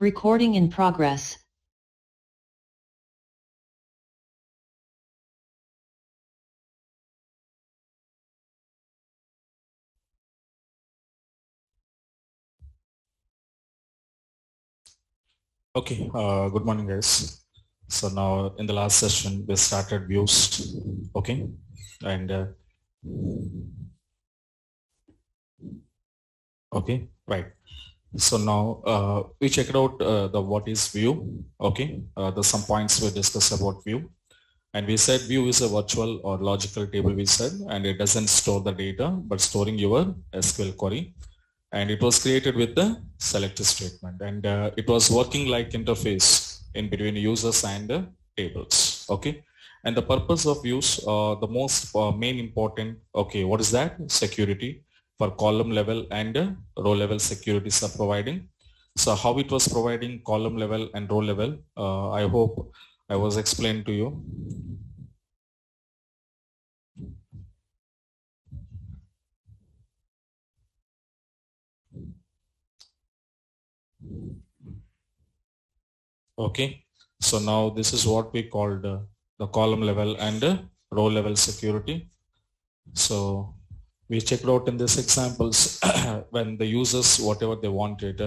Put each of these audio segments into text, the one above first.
Recording in progress. Okay, good morning, guys. So now in the last session, we started views, okay? And okay, right. So now we checked out the what is view, okay? There's some points we discussed about view. And we said view is a virtual or logical table, we said, and it doesn't store the data, but storing your SQL query. And it was created with the select statement, and it was working like interface in between users and tables. Okay, and the purpose of views, the most main important, okay, what is that? Security for column level and row level securities are providing. So how it was providing column level and row level, I hope I was explained to you. Okay, so now this is what we called the column level and row level security. So we checked out in these examples when the users, whatever they wanted,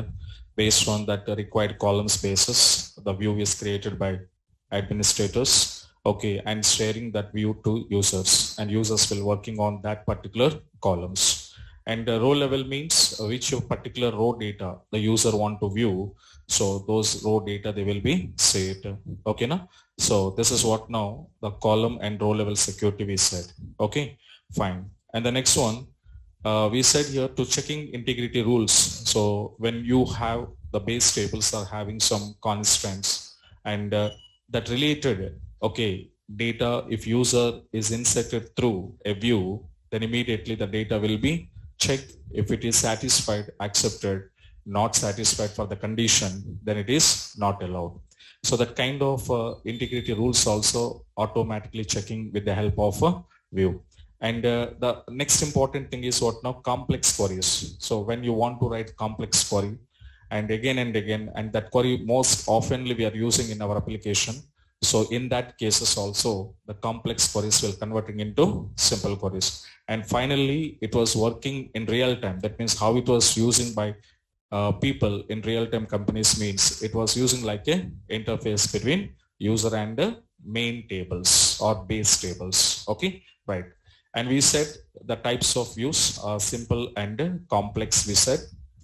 based on that required column spaces, the view is created by administrators. Okay, and sharing that view to users, and users will working on that particular columns. And row level means which particular row data the user want to view. So those row data, they will be saved. Okay, now. So this is what now the column and row level security we said. Okay, fine. And the next one, we said here to checking integrity rules. So when you have the base tables are having some constraints and that related, okay, data, if user is inserted through a view, then immediately the data will be checked. If it is satisfied, accepted, not satisfied for the condition, then it is not allowed. So that kind of integrity rules also automatically checking with the help of a view. And the next important thing is what now? Complex queries. So when you want to write complex query and again, and that query most oftenly we are using in our application. So in that cases also, the complex queries will converting into simple queries. And finally, it was working in real time. That means how it was using by people in real-time companies means it was using like a interface between user and main tables or base tables. Okay, right. And we said the types of views are simple and complex, we said.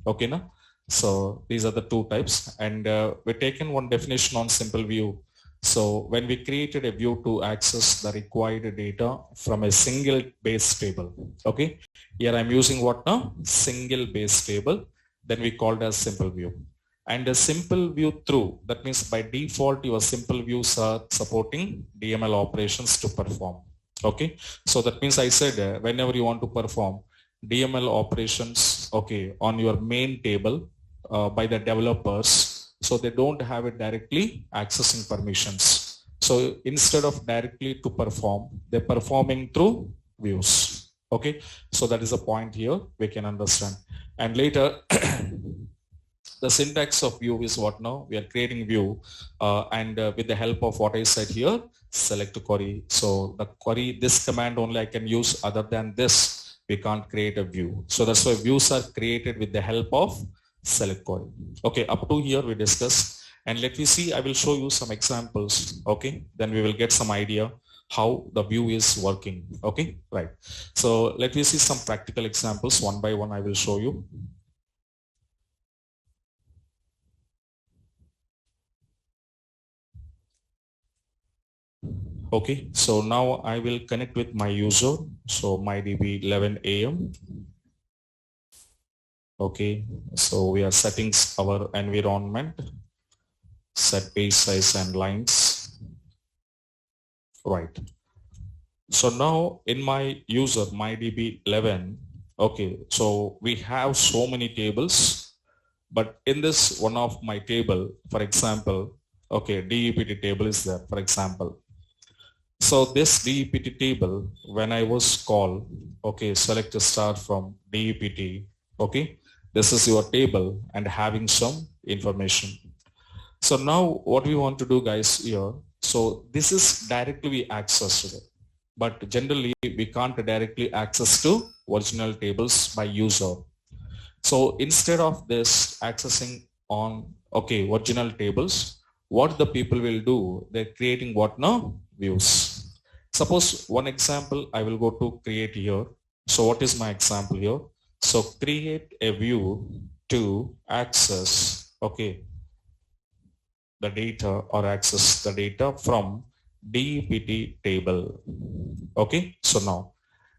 Okay, now. So these are the two types, and we've taken one definition on simple view. So when we created a view to access the required data from a single base table, okay, here I'm using what now? Single base table, then we called as simple view. And a simple view through, that means by default, your simple views are supporting DML operations to perform. Okay, so that means I said whenever you want to perform DML operations, okay, on your main table by the developers, so they don't have it directly accessing permissions. So instead of directly to perform, they're performing through views. Okay, so that is a point here we can understand. And later, the syntax of view is what now? We are creating view and with the help of what I said here, select query. So the query, this command only I can use, other than this, we can't create a view. So that's why views are created with the help of select query. Okay, up to here we discussed. And let me see, I will show you some examples. Okay, then we will get some idea how the view is working. Okay, right. So let me see some practical examples. One by one I will show you. Okay, so now I will connect with my user. So MyDB 11 AM. Okay, so we are setting our environment, set page size and lines. Right. So now in my user, MyDB 11, okay, so we have so many tables, but in this one of my table, for example, okay, DEPT table is there, for example. So this DEPT table, when I was called, okay, select a star from DEPT, okay, this is your table and having some information. So now what we want to do, guys, here, so this is directly we access to it, but generally we can't directly access to original tables by user. So instead of this accessing on, okay, original tables, what the people will do, they're creating what now? Views. Suppose one example I will go to create here. So what is my example here? So create a view to access, okay, the data or access the data from DEPT table. Okay, so now,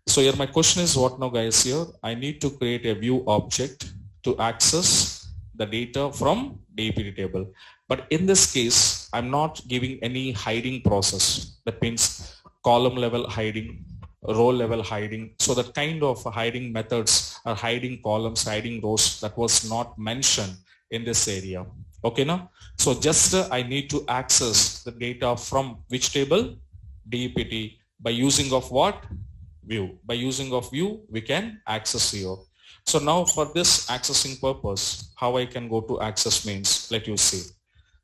so here my question is what now, guys? Here I need to create a view object to access the data from DEPT table. But in this case, I'm not giving any hiding process. That means column level hiding, row level hiding. So that kind of hiding methods are hiding columns, hiding rows, that was not mentioned in this area. Okay, now, so just I need to access the data from which table? DEPT. By using of what? View. By using of view, we can access here. So now for this accessing purpose, how I can go to access means, let you see.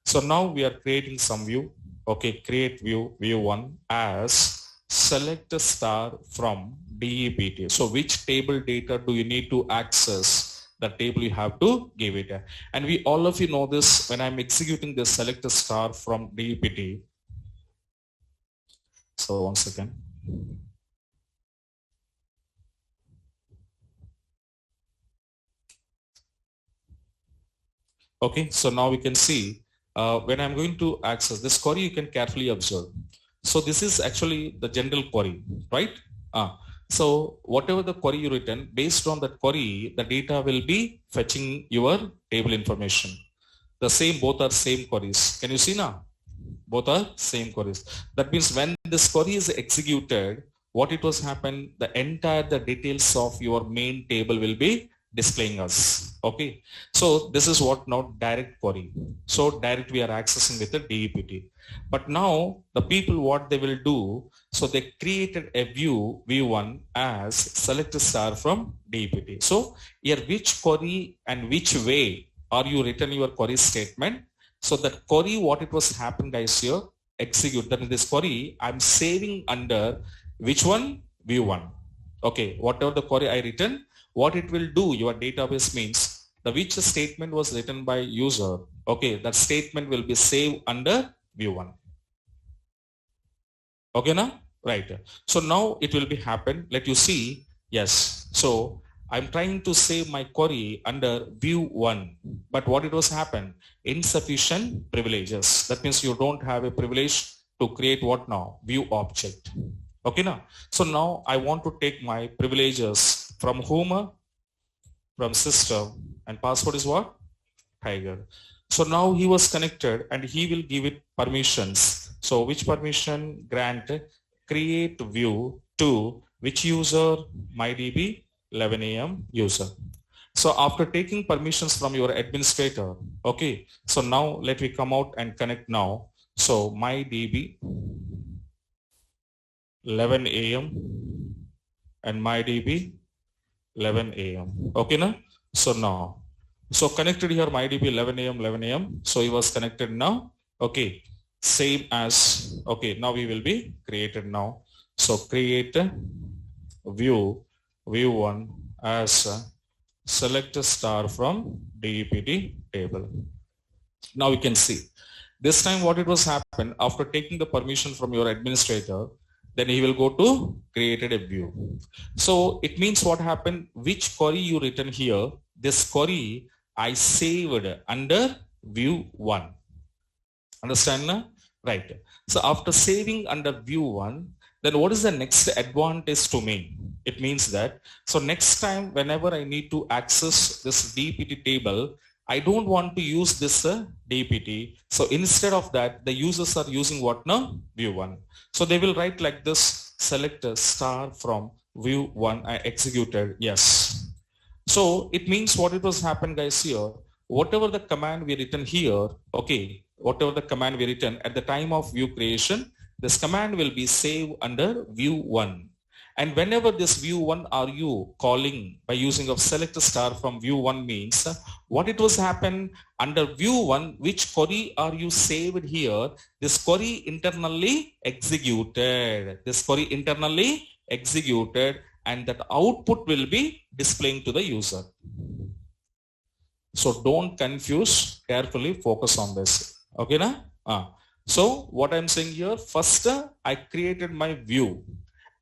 So now we are creating some view. Okay, create view, view 1 as select a star from DEPT. So which table data do you need to access? The table you have to give it. And we all of you know this, when I'm executing this select a star from DEPT. So one second. Okay, so now we can see when I'm going to access this query, you can carefully observe. So this is actually the general query, right? So whatever the query you written, based on that query, the data will be fetching your table information. The same, both are same queries. Can you see now? Both are same queries. That means when this query is executed, what it was happen, the entire the details of your main table will be displaying us. Okay, so this is what now direct query. So direct we are accessing with the DEPT. But now the people, what they will do, so they created a view v1 as select a star from DEPT. So here which query and which way are you written your query statement? So that query, what it was happen, guys, here execute. That is this query I'm saving under which one? View 1. Okay, whatever the query I written, what it will do, your database means the which statement was written by user. Okay, that statement will be saved under view 1. Okay, now, right? So now it will be happen. Let you see. Yes. So I'm trying to save my query under view 1, but what it was happen? Insufficient privileges. That means you don't have a privilege to create what now? View object. Okay, now. So now I want to take my privileges from whom? From system, and password is what? Tiger. So now he was connected and he will give it permissions. So which permission? Grant create view to which user? MyDB 11 AM user. So after taking permissions from your administrator, okay, so now let me come out and connect now. So MyDB 11 AM and MyDB 11 AM. Okay, now? So now, so connected here MyDB 11 AM, 11 AM. So he was connected now. Okay, same as, okay, now we will be created now. So create view 1 as select a star from DEPT table. Now we can see this time what it was happened after taking the permission from your administrator, then he will go to created a view. So it means what happened, which query you written here, this query I saved under view 1. Understand now? Right. So after saving under view 1, then what is the next advantage to me? It means that, so next time whenever I need to access this DEPT table, I don't want to use this DEPT. So instead of that, the users are using what now? View 1. So they will write like this, select a star from view 1, I executed, yes. So it means what it was happened, guys, here, whatever the command we written here, okay, whatever the command we written at the time of view creation, this command will be saved under view 1. And whenever this view 1 are you calling by using of select star from view 1 means what it was happen under view 1, which query are you saved here? This query internally executed. This query internally executed, and that output will be displaying to the user. So don't confuse, carefully focus on this. Okay, na? So what I'm saying here, first I created my view.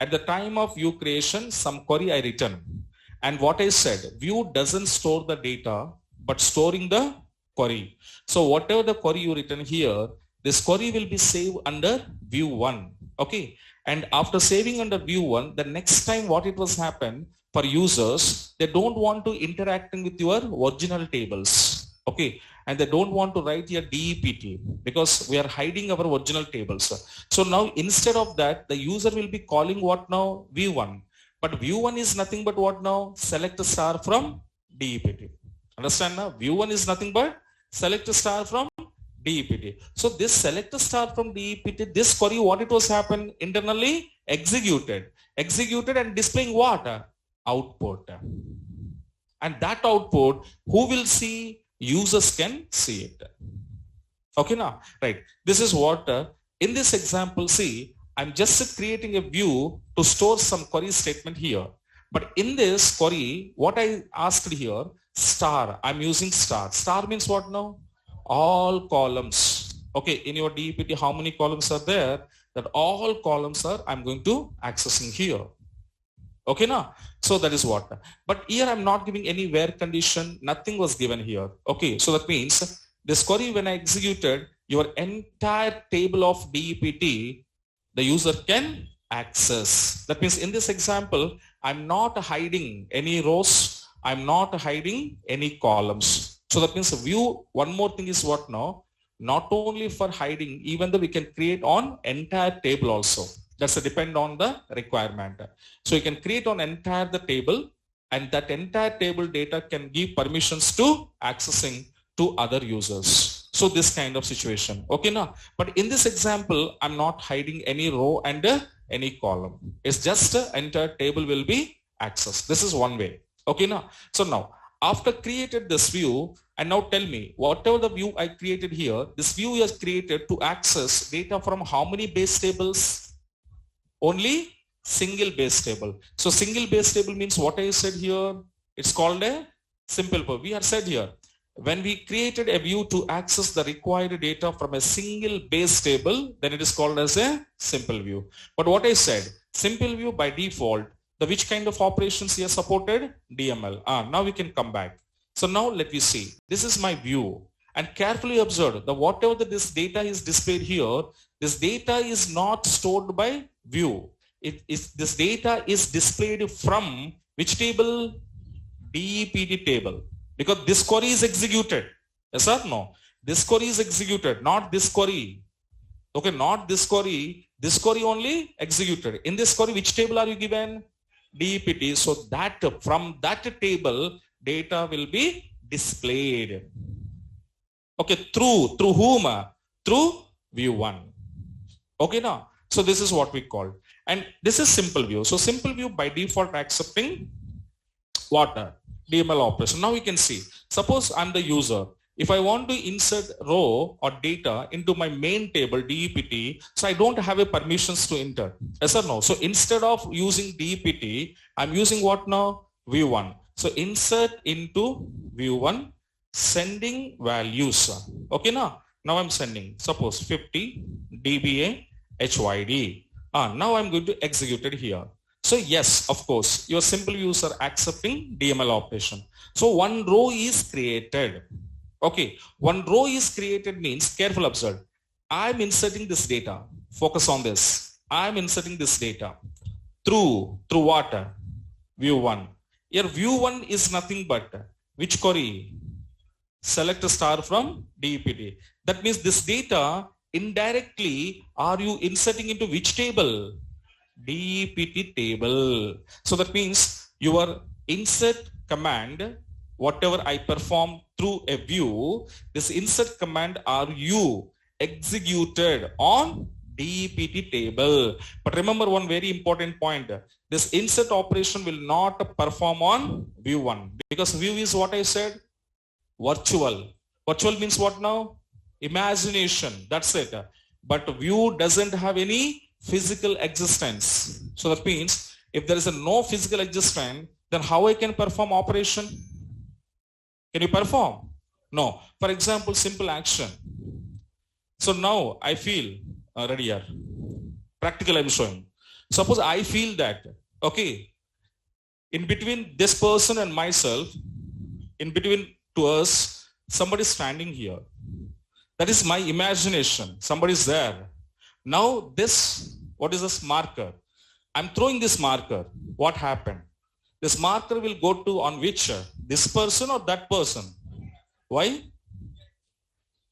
At the time of view creation, some query I written. And what I said, view doesn't store the data, but storing the query. So whatever the query you written here, this query will be saved under view 1. Okay. And after saving under view 1, the next time what it was happen for users, they don't want to interacting with your original tables. Okay. And they don't want to write your DEPT because we are hiding our original tables. So now instead of that, the user will be calling what now? View 1. But view 1 is nothing but what now? Select a star from DEPT. Understand now? View 1 is nothing but select a star from DEPT. So this select a star from DEPT, this query, what it was happen internally? Executed and displaying what? Output. And that output, who will see? Users can see it. Okay, now, right. This is what, in this example, see, I'm just creating a view to store some query statement here. But in this query, what I asked here, star, I'm using star. Star means what now? All columns. Okay, in your DEPT, how many columns are there? That all columns are, I'm going to accessing here. Okay, now, so that is what. But here I'm not giving any where condition. Nothing was given here. Okay, so that means this query when I executed, your entire table of DEPT, the user can access. That means in this example, I'm not hiding any rows. I'm not hiding any columns. So that means view, one more thing is what now? Not only for hiding, even though we can create on entire table also. That's a depend on the requirement. So you can create on entire the table, and that entire table data can give permissions to accessing to other users. So this kind of situation. Okay, now, but in this example, I'm not hiding any row and any column. It's just entire table will be accessed. This is one way. Okay, now. So now, after created this view, and now tell me, whatever the view I created here, this view is created to access data from how many base tables? Only single base table. So single base table means what I said here, it's called a simple view. We are said here, when we created a view to access the required data from a single base table, then it is called as a simple view. But what I said, simple view by default, the which kind of operations here supported? DML. Now we can come back. So now let me see. This is my view. And carefully observe that whatever this data is displayed here, this data is not stored by view. This data is displayed from which table? DEPT table. Because this query is executed. Yes or no? This query is executed, not this query. Okay, not this query. This query only executed. In this query, which table are you given? DEPT. So that from that table, data will be displayed. Okay, through whom? Through view 1. Okay, now. So this is what we call. And this is simple view. So simple view by default accepting what? DML operation. Now we can see. Suppose I'm the user. If I want to insert row or data into my main table DEPT, so I don't have a permissions to enter. Yes or no? So instead of using DEPT, I'm using what now? View 1. So insert into view 1, sending values. Okay, now I'm sending. Suppose 50 DBA HYD. Now I'm going to execute it here. So yes, of course, your simple user accepting DML operation. So one row is created. Okay, one row is created means, careful observe. I'm inserting this data. Focus on this. I'm inserting this data through what? View 1. Here view 1 is nothing but which query? Select a star from DEPT. That means this data indirectly are you inserting into which table? DEPT table. So that means your insert command, whatever I perform through a view, this insert command are you executed on DEPT table. But remember one very important point. This insert operation will not perform on view 1 because view is what I said, virtual. Virtual means what now? Imagination. That's it. But view doesn't have any physical existence. So that means if there is no physical existence, then how I can perform operation? Can you perform? No. For example, simple action. So now I feel ready here. Practical I'm showing. Suppose I feel that, okay, in between this person and myself, in between to us, somebody is standing here. That is my imagination. Somebody is there. Now this, what is this marker? I'm throwing this marker. What happened? This marker will go to on which? This person or that person? Why?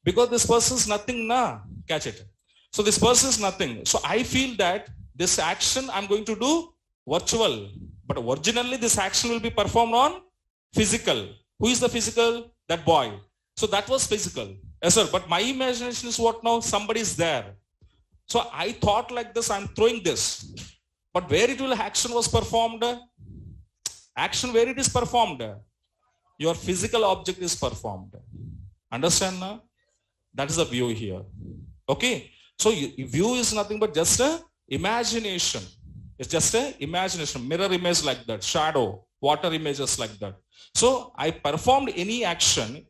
Because this person is nothing na. Catch it. So this person is nothing. So I feel that this action I'm going to do virtual. But originally this action will be performed on physical. Who is the physical? That boy. So that was physical. Yes, sir. But my imagination is what now? Somebody is there. So I thought like this, I'm throwing this. But where it will action was performed? Action where it is performed? Your physical object is performed. Understand now? That is the view here. Okay. So view is nothing but just a imagination. It's just a imagination, mirror image like that, shadow, water images like that. So I performed any action.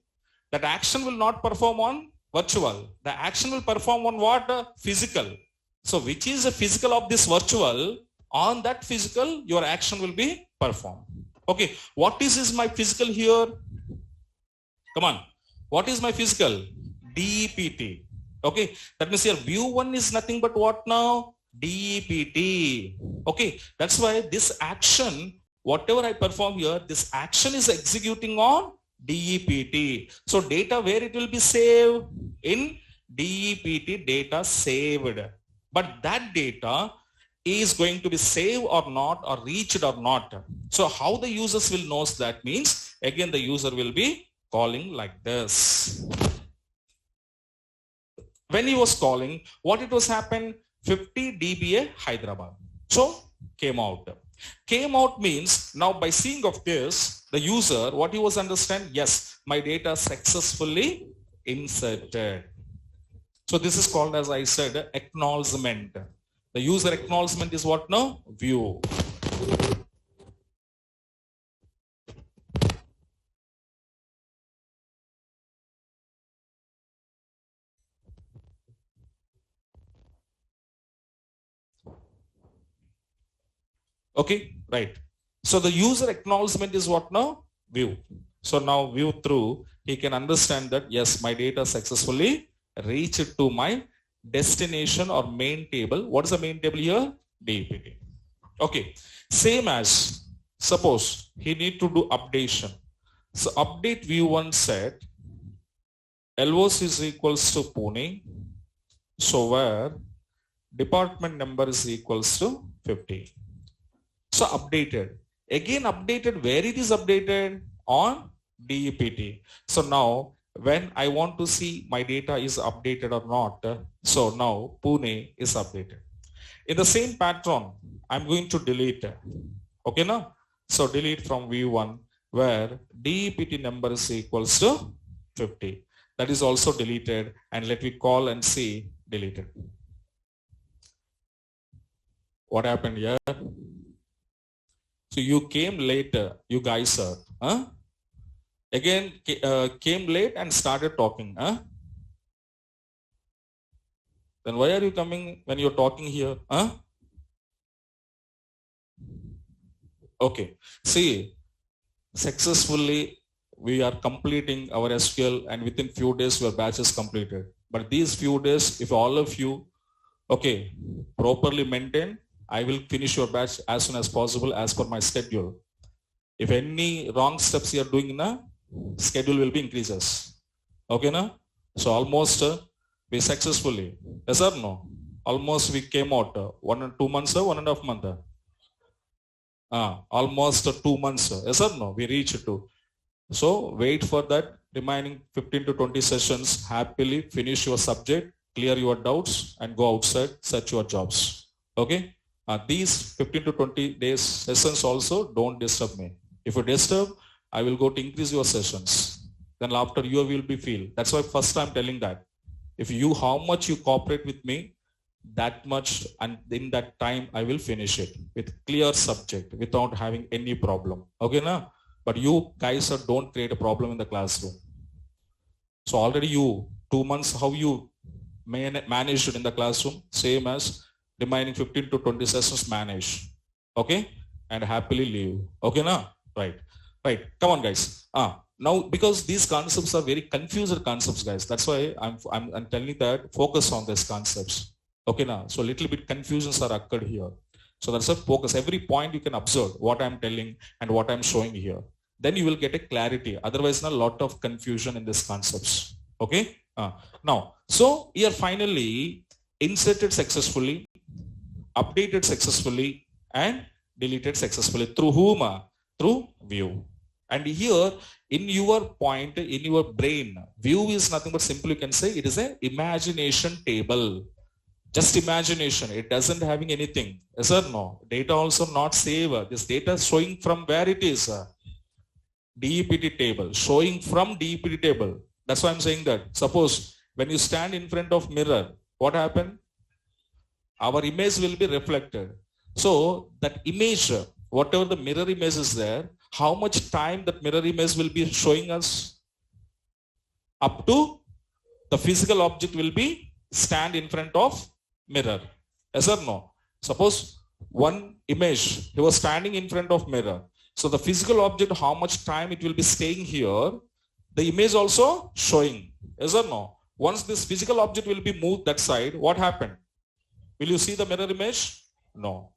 That action will not perform on virtual. The action will perform on what? Physical. So which is the physical of this virtual? On that physical, your action will be performed. Okay. What is my physical here? Come on. What is my physical? DEPT. Okay. That means here view 1 is nothing but what now? DEPT. Okay. That's why this action, whatever I perform here, this action is executing on DEPT. So data where it will be saved? In DEPT data saved. But that data is going to be saved or not, or reached or not. So how the users will know that means, again the user will be calling like this. When he was calling, what it was happened? 50 dBA Hyderabad. So came out. Came out means now by seeing of this, the user, what he was understand, yes, my data successfully inserted. So this is called, as I said, acknowledgement. The user acknowledgement is what now? View. Okay, right. So the user acknowledgement is what now? View. So now view through, he can understand that yes, my data successfully reached to my destination or main table. What is the main table here? DEPT. Okay. Same as, suppose he need to do updation. So update view 1 set LOS is equals to Pune. So where department number is equals to 50. So updated. Again updated, where it is updated? On DEPT. So now when I want to see my data is updated or not, so now Pune is updated. In the same pattern, I'm going to delete. Okay now? So delete from view 1 where DEPT number is equals to 50. That is also deleted, and let me call and see deleted. What happened here? So you came later, you guys are, again came late and started talking. Then why are you coming when you're talking here? Okay, see, successfully we are completing our SQL, and within few days your batch is completed. But these few days, if all of you, okay, properly maintain, I will finish your batch as soon as possible as per my schedule. If any wrong steps you are doing, schedule will be increases. Okay, na? So almost we successfully, yes or no? Almost we came out 1 and 2 months, 1.5 months. Almost 2 months, yes or no? We reached to. So wait for that remaining 15 to 20 sessions, happily finish your subject, clear your doubts and go outside, search your jobs. Okay. These 15 to 20 days sessions also don't disturb me. If you disturb, I will go to increase your sessions. Then after you will be feel. That's why first I'm telling that. If you, how much you cooperate with me, that much, and in that time I will finish it with clear subject without having any problem. Okay, na? But you guys don't create a problem in the classroom. So already you 2 months, how you managed in the classroom, same as remaining 15 to 20 sessions manage. Okay, and happily leave. Okay, na? Right, right. Come on, guys. Now because these concepts are very confused concepts, guys. That's why I'm telling that focus on these concepts. Okay, now so little bit confusions are occurred here. So that's a focus. Every point you can observe what I'm telling and what I'm showing here. Then you will get a clarity. Otherwise, a lot of confusion in these concepts. Okay. Now, so here finally inserted successfully, updated successfully, and deleted successfully. Through whom? Through view. And here in your point, in your brain, view is nothing but simply you can say it is a imagination table. Just imagination. It doesn't having anything. Yes or no? Data also not save. This data showing from where it is. DEPT table. Showing from DEPT table. That's why I'm saying that. Suppose when you stand in front of mirror, what happened? Our image will be reflected. So that image, whatever the mirror image is there, how much time that mirror image will be showing us? Up to the physical object will be stand in front of mirror. Yes or no? Suppose one image, he was standing in front of mirror. So the physical object, how much time it will be staying here, the image also showing. Yes or no? Once this physical object will be moved that side, what happened? Will you see the mirror image? No.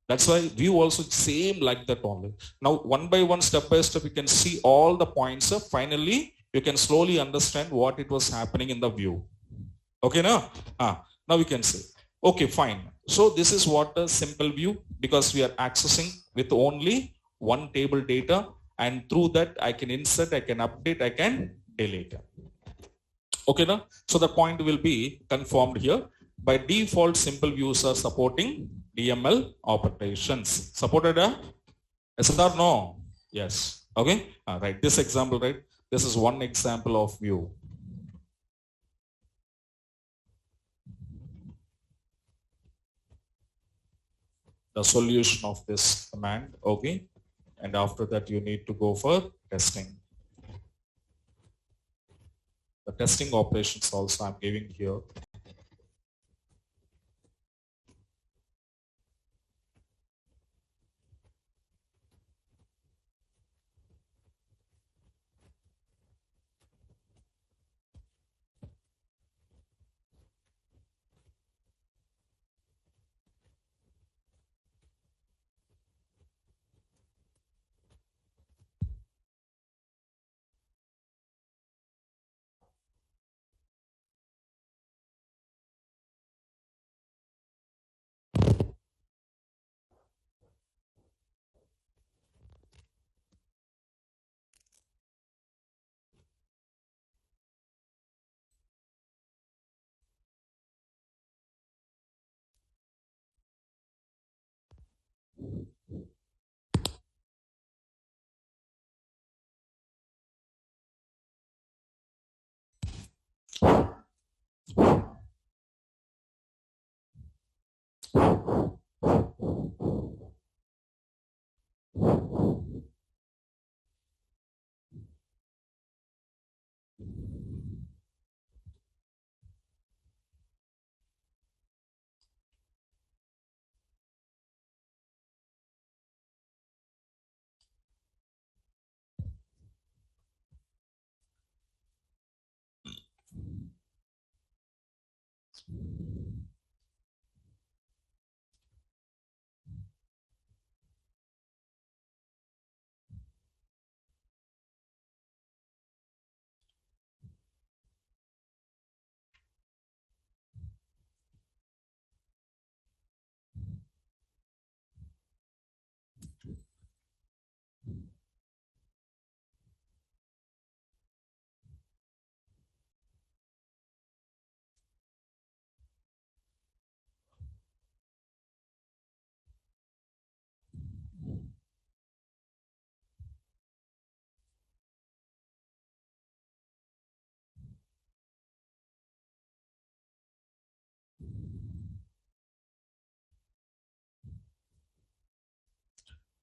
That's why view also same like that only. Now one by one, step by step, you can see all the points. Finally, you can slowly understand what it was happening in the view. Okay, now? Now we can see. Okay, fine. So this is what a simple view, because we are accessing with only one table data, and through that I can insert, I can update, I can delete. Okay, now? So the point will be confirmed here. By default, simple views are supporting DML operations. Supported? Yes or no? Yes. Okay. Right. This example, right? This is one example of view. The solution of this command. Okay. And after that, you need to go for testing. The testing operations also I'm giving here.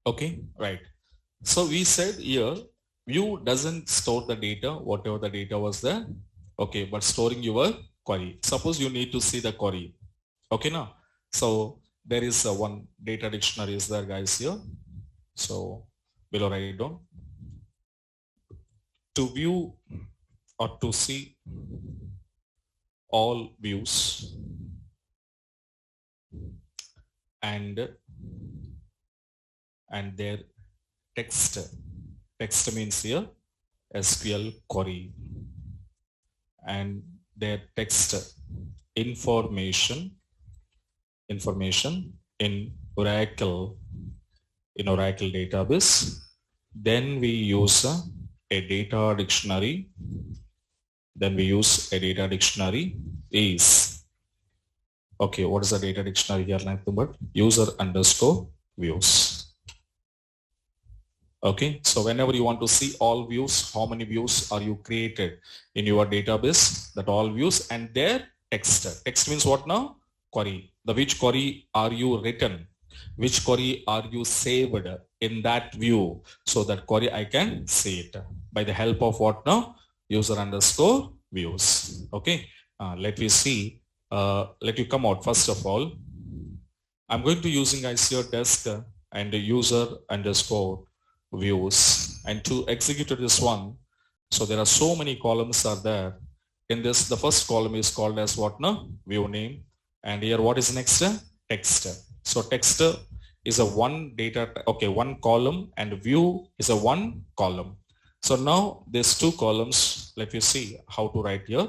Okay, right. So we said here, view doesn't store the data, whatever the data was there. Okay, but storing your query. Suppose you need to see the query. Okay, now. So there is one data dictionary is there, guys, here. So below write down. To view or to see all views and their text. Text means here SQL query and their text information in Oracle database. Then we use a data dictionary. Is okay. What is the data dictionary here? Nothing but user underscore views. Okay, so whenever you want to see all views, how many views are you created in your database, that all views and their text. Text means what now? Query. The which query are you written? Which query are you saved in that view? So that query I can see it by the help of what now? User underscore views. Okay, let me see. Let you come out first of all. I'm going to using ICO desk and user underscore views, and to execute this one. So there are so many columns are there. In this, the first column is called as what now? View name. And here what is next? Text. So text is a one data, okay, one column, and view is a one column. So now there's two columns. Let me see how to write here.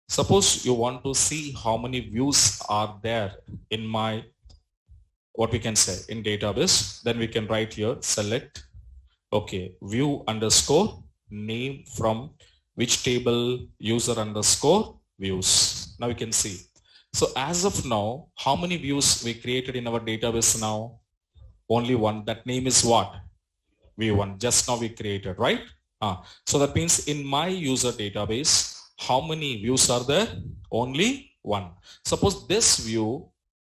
Suppose you want to see how many views are there in my, what we can say, in database, then we can write here select, okay, view underscore name from which table user underscore views. Now we can see. So as of now, how many views we created in our database now? Only one. That name is what? V1. Just now we created, right? So that means in my user database, how many views are there? Only one. Suppose this view,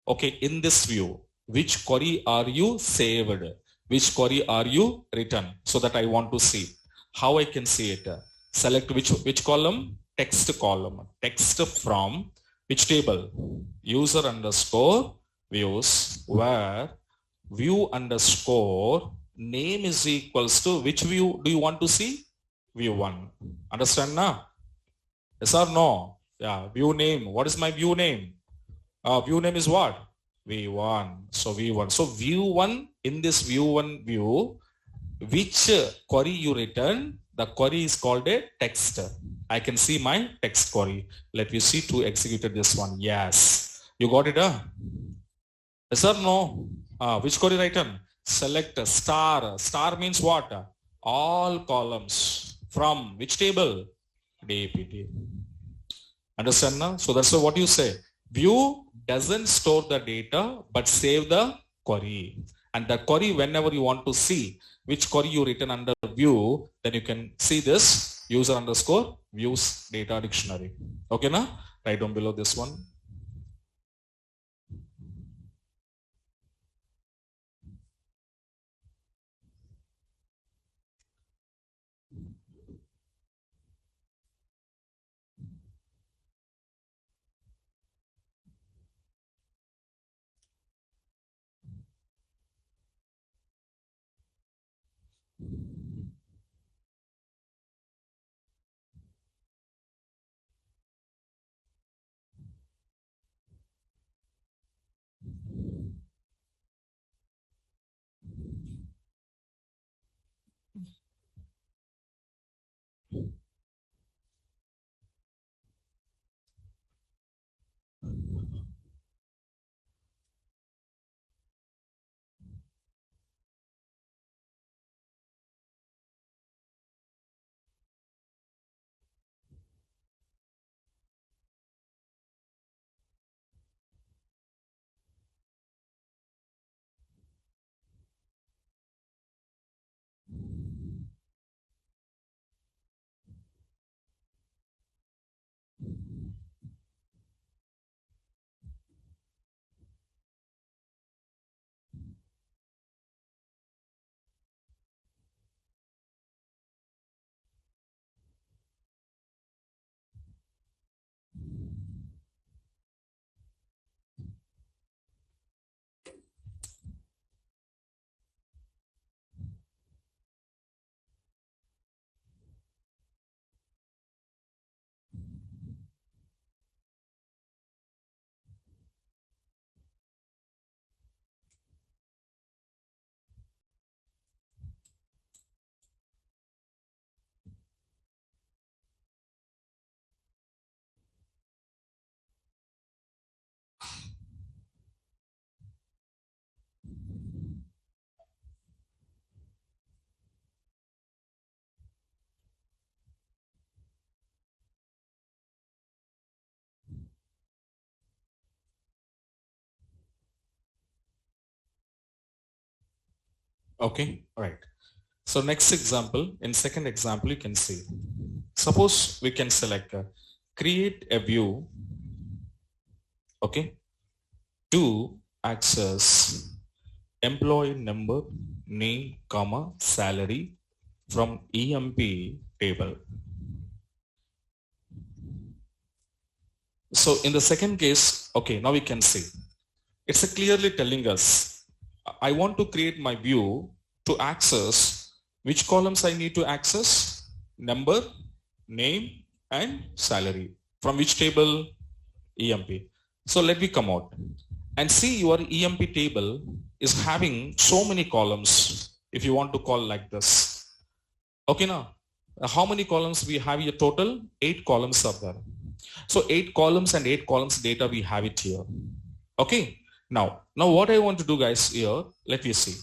okay, in this view, which query are you saved? Which query are you written? So that I want to see. How I can see it? Select which column? Text column. Text from which table? User underscore views, where view underscore name is equals to which view do you want to see? View 1. Understand now? Yes or no? Yeah, view name. What is my view name? View name is what? V1. So V1. So view 1, in this view 1 view, which query you return, the query is called a text. I can see my text query. Let me see to execute this one. Yes. You got it? Yes or no? Which query written? Select star. Star means what? All columns. From which table? DAPT. Understand now? So that's what you say. View doesn't store the data but save the query. And the query, whenever you want to see which query you written under view, then you can see this user underscore views data dictionary. Okay now? Write down below this one. Okay, right. So next example, in second example, you can see, suppose we can select create a view, okay, to access employee number, name, comma, salary from EMP table. So in the second case, okay, now we can see, it's clearly telling us, I want to create my view to access which columns I need to access, number, name, and salary. From which table? EMP. So let me come out and see your EMP table is having so many columns, if you want to call like this. Okay, now, how many columns we have here total? 8 columns are there. So 8 columns and 8 columns data we have it here. Okay. Now what I want to do, guys, here, let me see.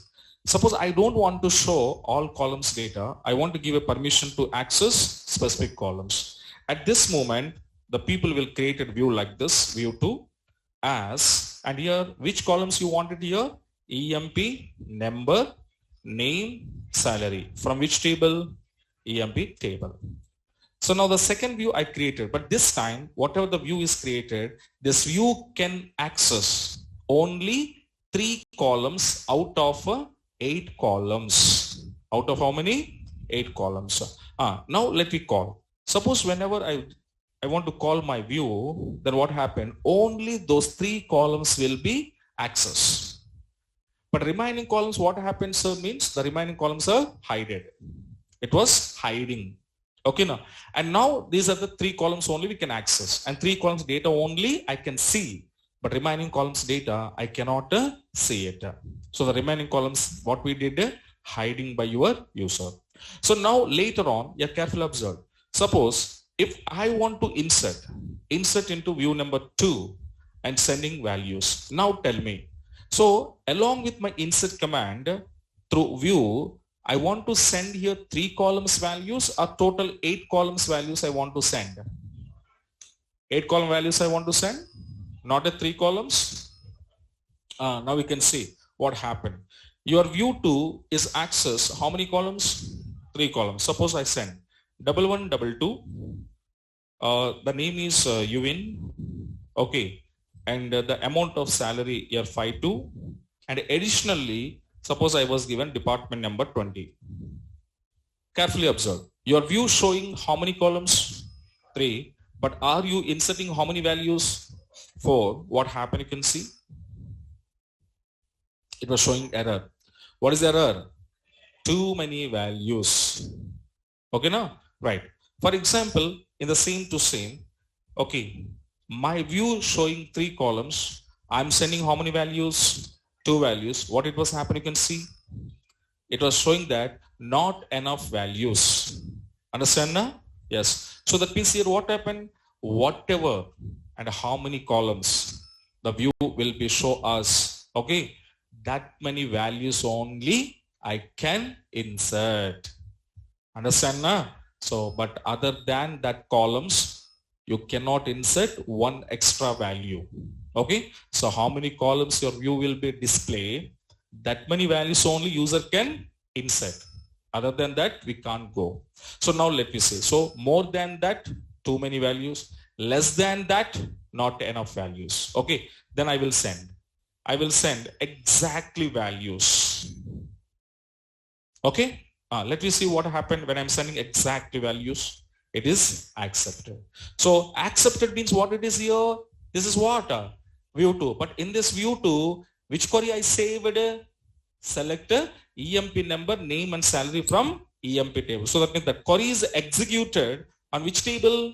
Suppose I don't want to show all columns data. I want to give a permission to access specific columns. At this moment, the people will create a view like this, view 2, as, and here, which columns you wanted here? EMP, number, name, salary. From which table? EMP table. So now the second view I created, but this time, whatever the view is created, this view can access only 3 columns out of 8 columns. Out of how many? 8 columns. Now let me call. Suppose whenever I want to call my view, then what happened? Only those 3 columns will be accessed. But remaining columns, what happens, sir, means the remaining columns are hidden. It was hiding. Okay, now, and now these are the 3 columns only we can access, and 3 columns data only I can see, but remaining columns data I cannot see it. So the remaining columns, what we did, hiding by your user. So now later on, you carefully observe. Suppose if I want to insert into view number 2 and sending values. Now tell me. So along with my insert command through view, I want to send here 3 columns values or total 8 columns values I want to send. 8 column values I want to send, not a 3 columns. Now we can see what happened. Your view 2 is access how many columns? 3 columns. Suppose I send 1122. The name is Uvin. Okay. And the amount of salary here 52. And additionally, suppose I was given department number 20. Carefully observe. Your view showing how many columns? 3. But are you inserting how many values? 4. What happened? You can see. It was showing error. What is error? Too many values. Okay, now? Right. For example, in the same to same, okay, my view showing 3 columns. I'm sending how many values? 2 values. What it was happening, you can see. It was showing that not enough values. Understand now? Yes. So that means here what happened? Whatever and how many columns the view will be show us. Okay. That many values only I can insert. Understand now? So, but other than that columns, you cannot insert one extra value. Okay. So how many columns your view will be displayed, that many values only user can insert. Other than that, we can't go. So now let me say, so more than that, too many values, less than that, not enough values. Okay. Then I will send exactly values. Okay. Let me see what happened when I'm sending exactly values. It is accepted. So accepted means what it is here. This is what? View 2. But in this view 2, which query I saved? Select EMP number, name and salary from EMP table. So that means that query is executed on which table?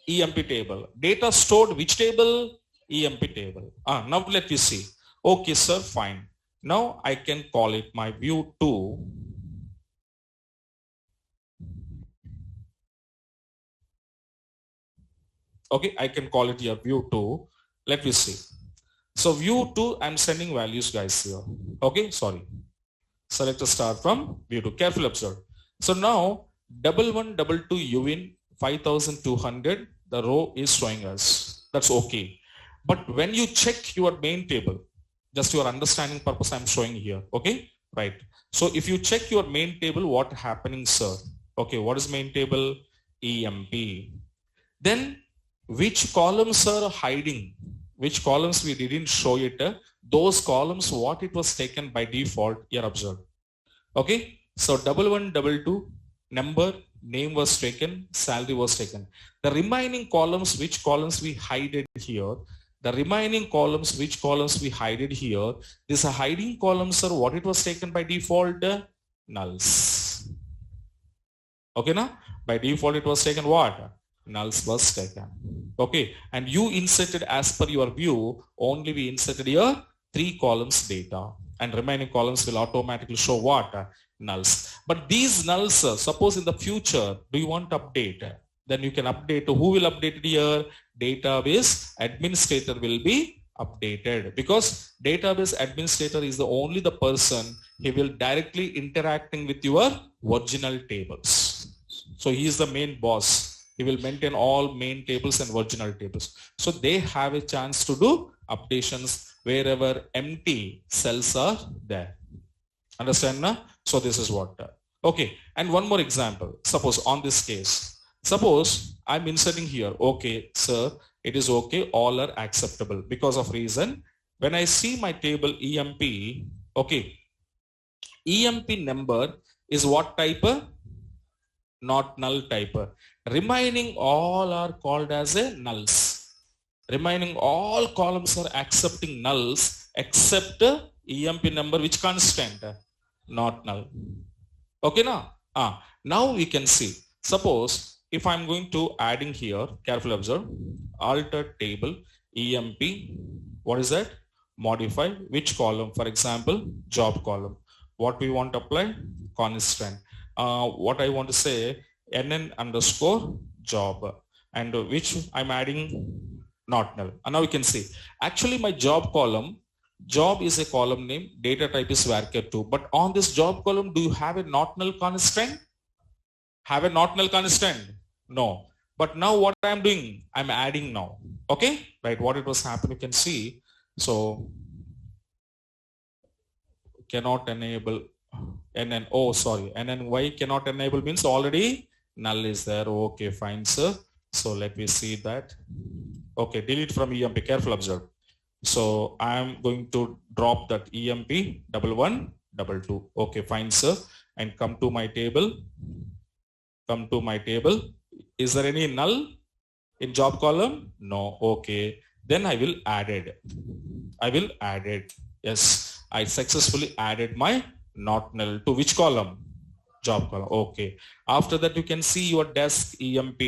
EMP table. Data stored which table? EMP table. Now let me see. Okay, sir, fine. Now I can call it my view 2. Okay, I can call it here view 2. Let me see. So view 2, I'm sending values, guys, here. Okay, sorry. Select a star from view 2. Carefully observe. So now 1122 Uvin 5200, the row is showing us. That's okay. But when you check your main table, just your understanding purpose, I'm showing here. Okay. right? So if you check your main table, what happening, sir? Okay, what is main table? EMP. Then which columns are hiding? Which columns we didn't show it? Those columns, what it was taken by default, here observed. Okay, so 1122 number, name was taken, salary was taken. The remaining columns, which columns we hide it here? The remaining columns, which columns we hide it here? This hiding columns are what it was taken by default? Nulls. Okay, now by default it was taken what? Nulls was taken. Okay, and you inserted as per your view, only we inserted here 3 columns data, and remaining columns will automatically show what? Nulls. But these nulls, suppose in the future, do you want to update? Then you can update. Who will update it here? Database administrator will be updated, because database administrator is the only the person, he will directly interacting with your original tables. So he is the main boss. He will maintain all main tables and original tables. So they have a chance to do updations wherever empty cells are there. Understand now? So this is what. Okay. And one more example. Suppose on this case, suppose I'm inserting here. Okay, sir, it is okay. All are acceptable because of reason. When I see my table EMP, okay, EMP number is what type? Not null type. Remaining all are called as a nulls. Remaining all columns are accepting nulls except EMP number, which constant? Not null. Okay, now? Now we can see. Suppose if I'm going to adding here, carefully observe, alter table, EMP, what is that? Modify which column? For example, job column. What we want to apply? Constant. What I want to say, NN underscore job, and which I'm adding not null. And now you can see, actually my job column, job is a column name, data type is varchar2, but on this job column, do you have a not null constant? Have a not null constant? No. But now what I'm doing, I'm adding now. Okay, right? What it was happening, you can see. So cannot enable NN. Oh, sorry. NNY cannot enable means already null is there. Okay, fine, sir. So let me see that. Okay, delete from EMP. Careful observe. So I am going to drop that EMP 1122. Okay, fine, sir. And come to my table. Come to my table. Is there any null in job column? No. Okay. Then I will add it. I will add it. Yes. I successfully added my not null to which column? Job column. Okay. After that, you can see your desk EMP.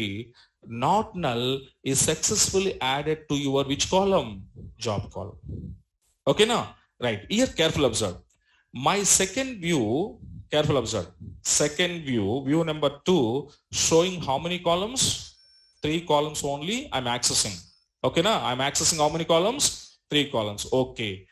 Not null is successfully added to your which column? Job column. Okay, now, right. Here, careful observe. My second view, careful observe. Second view, view number 2, showing how many columns? 3 columns only I'm accessing. Okay, now I'm accessing how many columns? 3 columns. Okay.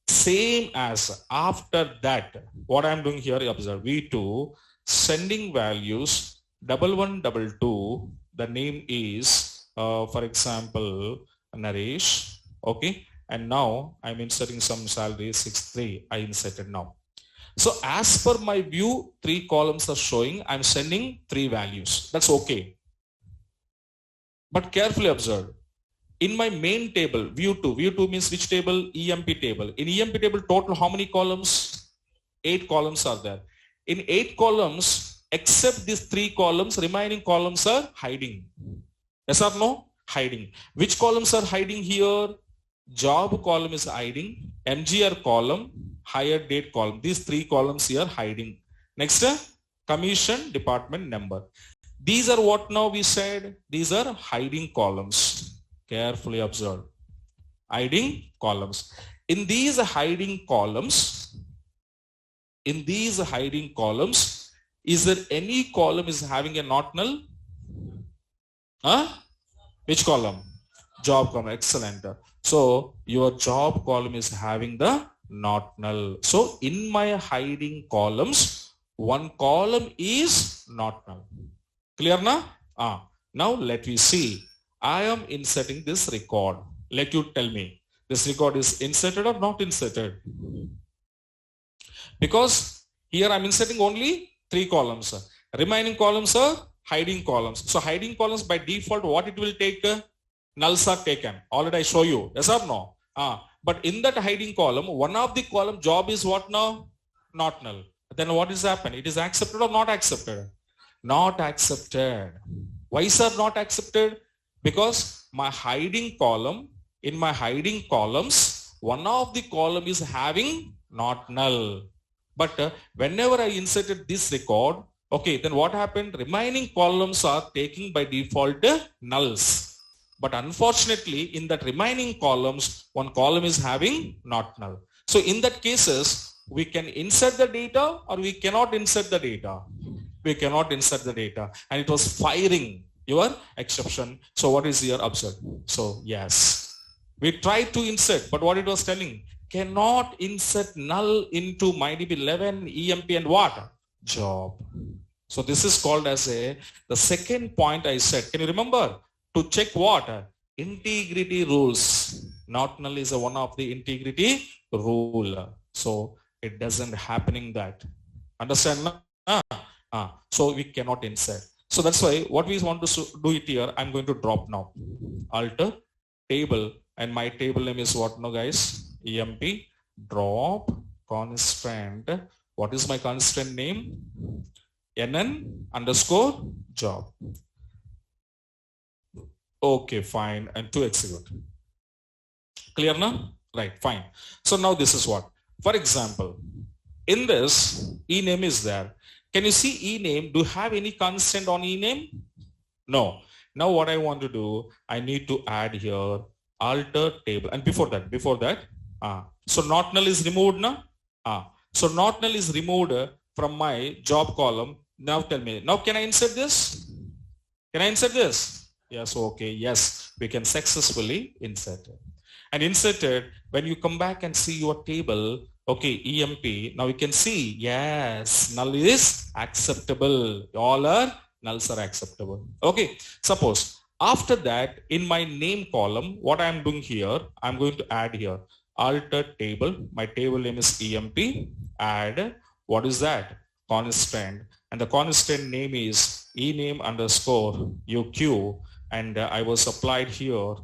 Same as after that, what I'm doing here, observe V2, sending values 1122. The name is, for example, Naresh. Okay. And now I'm inserting some salary 63. I inserted now. So as per my view, 3 columns are showing. I'm sending 3 values. That's okay. But carefully observe. In my main table, view 2 means which table? EMP table. In EMP table, total how many columns? 8 columns are there. In 8 columns, except these 3 columns, remaining columns are hiding. Yes or no? Hiding. Which columns are hiding here? Job column is hiding. MGR column, hire date column. These 3 columns here hiding. Next, commission department number. These are what now we said? These are hiding columns. Carefully observe. Hiding columns. In these hiding columns, is there any column is having a not null? Which column? Job column. Excellent. So your job column is having the not null. So in my hiding columns, 1 column is not null. Clear now? Now let me see. I am inserting this record. Let you tell me, this record is inserted or not inserted? Because here I'm inserting only 3 columns. Remaining columns are hiding columns. So hiding columns by default, what it will take? Nulls are taken. Already I show you. Yes or no? But in that hiding column, one of the column job is what now? Not null. Then what is happen? It is accepted or not accepted? Not accepted. Why is that not accepted? Because my hiding column, in my hiding columns, one of the column is having not null. But whenever I inserted this record, okay, then what happened? Remaining columns are taking by default nulls. But unfortunately, in that remaining columns, one column is having not null. So in that cases, we can insert the data or we cannot insert the data. We cannot insert the data. And it was firing your exception. So what is your observe? So yes, we tried to insert, but what it was telling? Cannot insert null into MyDB 11, EMP and what? Job. So this is called as the second point I said. Can you remember? To check what? Integrity rules. Not null is one of the integrity rule. So it doesn't happening that. Understand? So we cannot insert. So that's why what we want to do it here, I'm going to drop now. Alter table, and my table name is what now guys? EMP drop constraint. What is my constraint name? NN underscore job. Okay, fine, and to execute. Clear now? Right, fine. So now this is what? For example, in this, ename is there. Can you see ename? Do you have any constant on ename? No. Now what I want to do, I need to add here alter table. And before that, so not null is removed now. So not null is removed from my job column. Now tell me, now can I insert this? Can I insert this? Yes, okay, yes, we can successfully insert it. And inserted, when you come back and see your table, okay, EMP, now you can see, yes, null is acceptable. All are nulls are acceptable. Okay, suppose after that, in my name column, what I'm doing here, I'm going to add here, alter table. My table name is EMP, add, what is that? Constraint. And the constraint name is ename underscore UQ. And I was applied here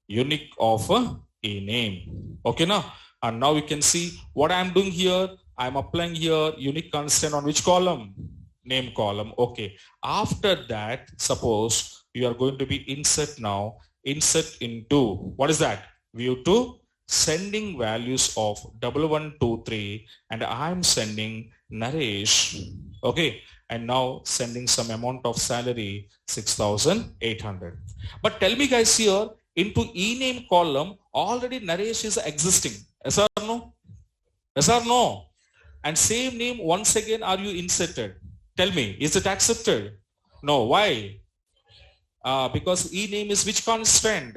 unique of ename. Okay now, and now you can see what I'm doing here. I'm applying here unique constant on which column? Name column. Okay. After that, suppose you are going to be insert now. Insert into what is that? View to sending values of 1123, and I'm sending Naresh. Okay. And now sending some amount of salary 6,800. But tell me guys here, into ename column already Naresh is existing. Yes or no? Yes or no? And same name once again are you inserted? Tell me, is it accepted? No. Why? Because ename is which constraint?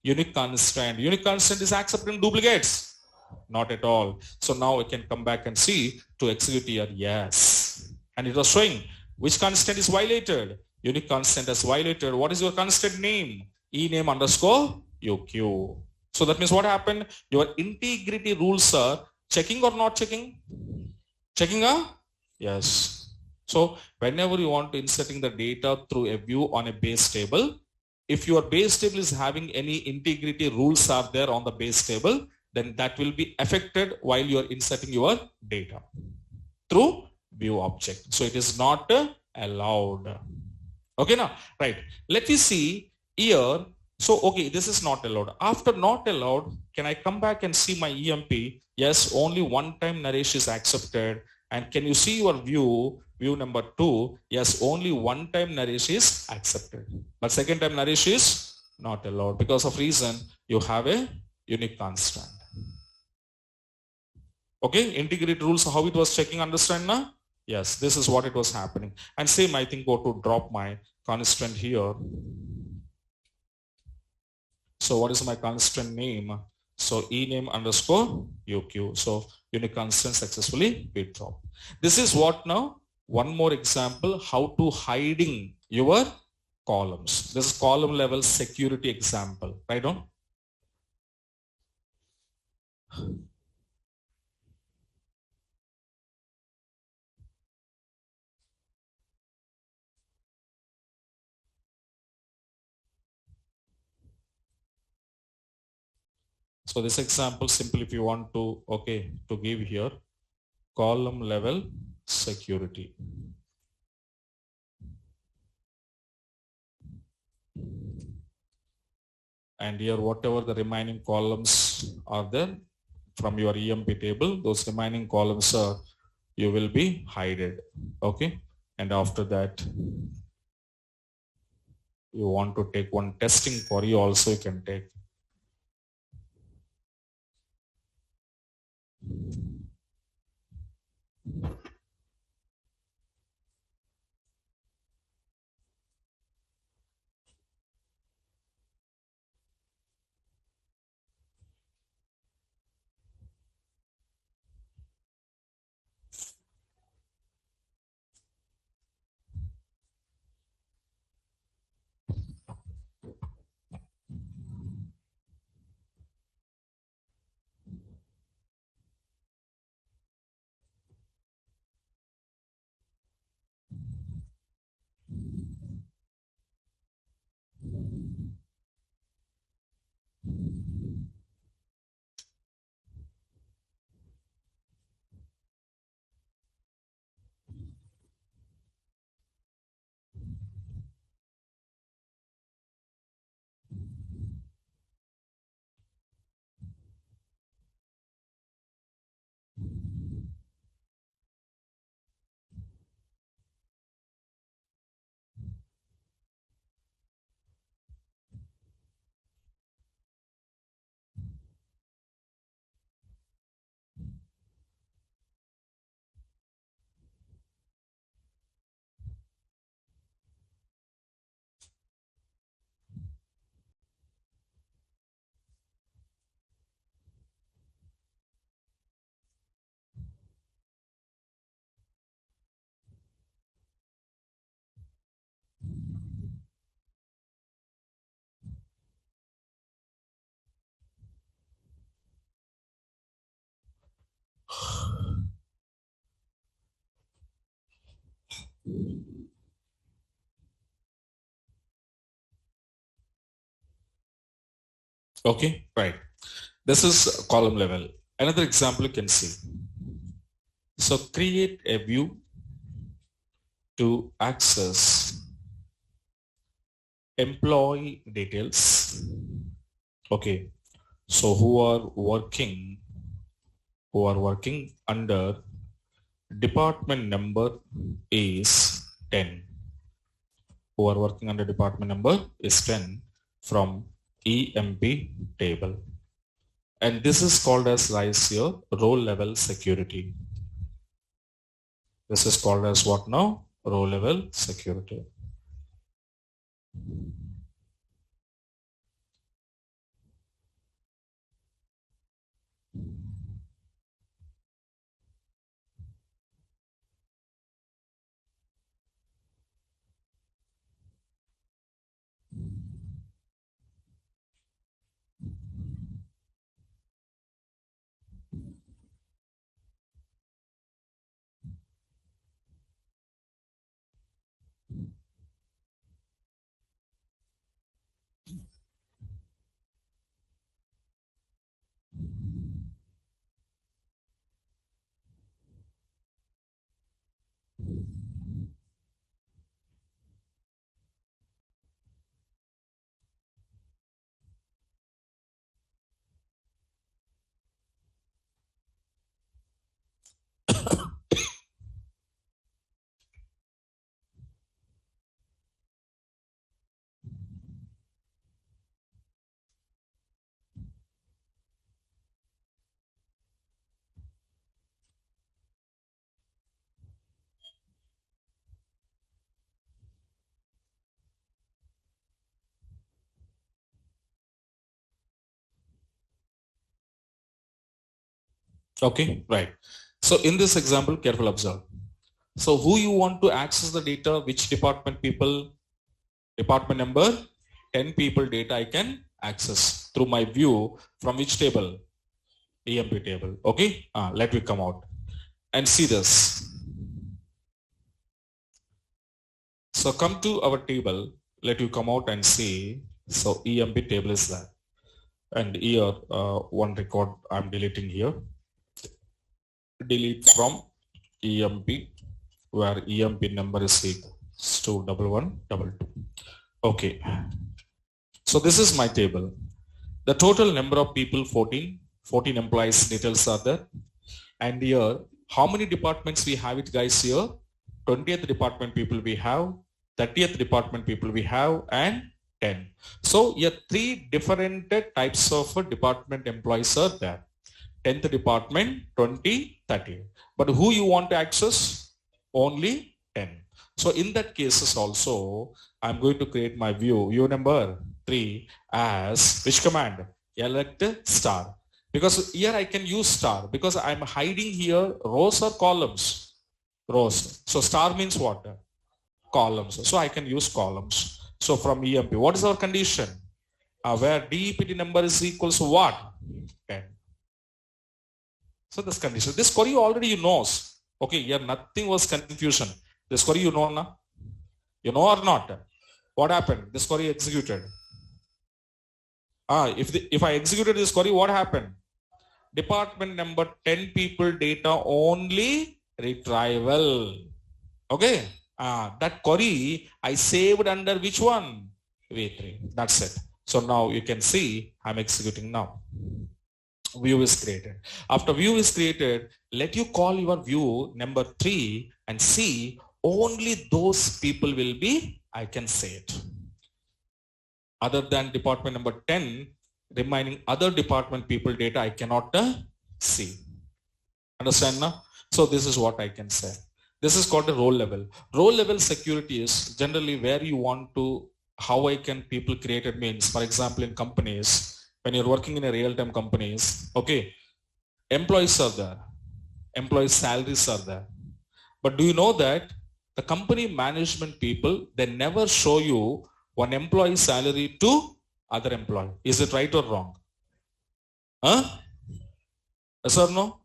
Unique constraint. Unique constraint is accepting duplicates? Not at all. So now I can come back and see to execute here. Yes. And it was showing which constant is violated. Unique constant is violated. What is your constant name? Ename underscore UQ. So that means what happened? Your integrity rules are checking or not checking? Checking, yes. So whenever you want to inserting the data through a view on a base table, if your base table is having any integrity rules are there on the base table, then that will be affected while you are inserting your data through view object. So it is not allowed. Okay now, right. Let me see here. So, okay, this is not allowed. After not allowed, can I come back and see my EMP? Yes, only one time Naresh is accepted. And can you see your view number 2? Yes, only one time Naresh is accepted. But second time Naresh is not allowed because of reason you have a unique constant. Okay, integrity rules, how it was checking, understand now? Yes, this is what it was happening. And same, I think, go to drop my constraint here. So what is my constraint name? So ename underscore UQ. So unique constant successfully be dropped. This is what now? One more example, how to hiding your columns. This is column level security example, right on? So this example, simply if you want to, okay, to give here column level security. And here whatever the remaining columns are there from your EMP table, those remaining columns are, you will be hided. Okay. And after that, you want to take one testing for you also, you can take. Okay, right. This is column level. Another example you can see. So create a view to access employee details. Okay. So who are working under department number is 10. Who are working under department number is 10 from EMP table. And this is called as your role level security. This is called as what now? Row level security. Okay, right. So in this example, careful observe. So who you want to access the data, which department people, department number, 10 people data I can access through my view from which table? EMP table. Okay, let me come out and see this. So come to our table, let you come out and see. So EMP table is that. And here, one record I'm deleting here. Delete from EMP, where EMP number is 21112. Okay. So this is my table. The total number of people, 14 employees details are there. And here, how many departments we have it, guys, here? 20th department people we have, 30th department people we have, and 10. So here 3 different types of department employees are there. 10th department, 20, 30. But who you want to access? Only 10. So in that cases also, I'm going to create my view number 3 as which command? Elect star. Because here I can use star because I'm hiding here rows or columns. Rows. So star means what? Columns. So I can use columns. So from EMP, what is our condition? Where DEPT number is equals to what? 10. So this condition. This query already knows. Okay, here nothing was confusion. This query you know na? You know or not? What happened? This query executed. If I executed this query, what happened? Department number 10 people data only retrieval. Okay. That query I saved under which one? V3. That's it. So now you can see I'm executing now. View is created. After view is created, let you call your view number 3 and see only those people will be, I can say it. Other than department number 10, remaining other department people data I cannot see. Understand now? So this is what I can say. This is called a role level. Role level security is generally where you want to, how I can people created means, for example, in companies, when you're working in a real-time companies, okay, employees are there, employee salaries are there. But do you know that the company management people, they never show you one employee salary to other employee. Is it right or wrong? Yes or no?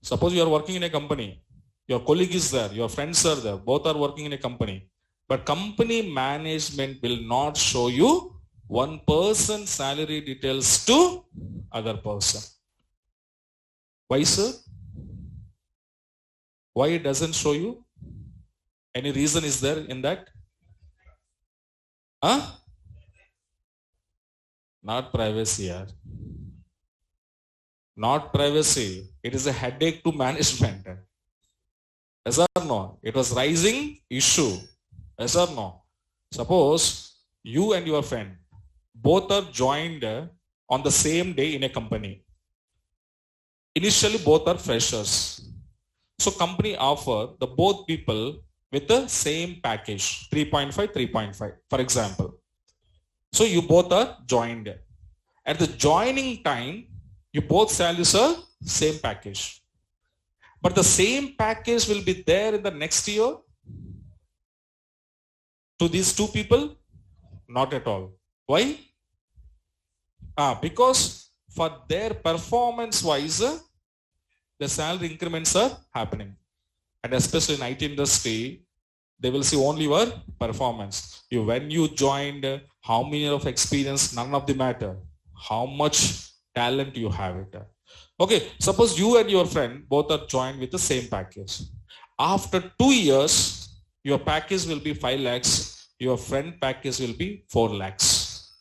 Suppose you are working in a company, your colleague is there, your friends are there, both are working in a company. But company management will not show you one person's salary details to other person. Why, sir? Why it doesn't show you? Any reason is there in that? Not privacy, yaar. Not privacy. It is a headache to management. Yes or no? It was rising issue. Yes or no? Suppose you and your friend both are joined on the same day in a company. Initially both are freshers. So company offer the both people with the same package, 3.5, 3.5, for example. So you both are joined. At the joining time, you both salaries are same package. But the same package will be there in the next year to these two people? Not at all. Why? Because for their performance wise, the salary increments are happening. And especially in IT industry, they will see only your performance. When you joined, how many years of experience, none of the matter. How much talent you have it. Okay, suppose you and your friend both are joined with the same package. After 2 years, your package will be 5 lakhs. Your friend package will be 4 lakhs.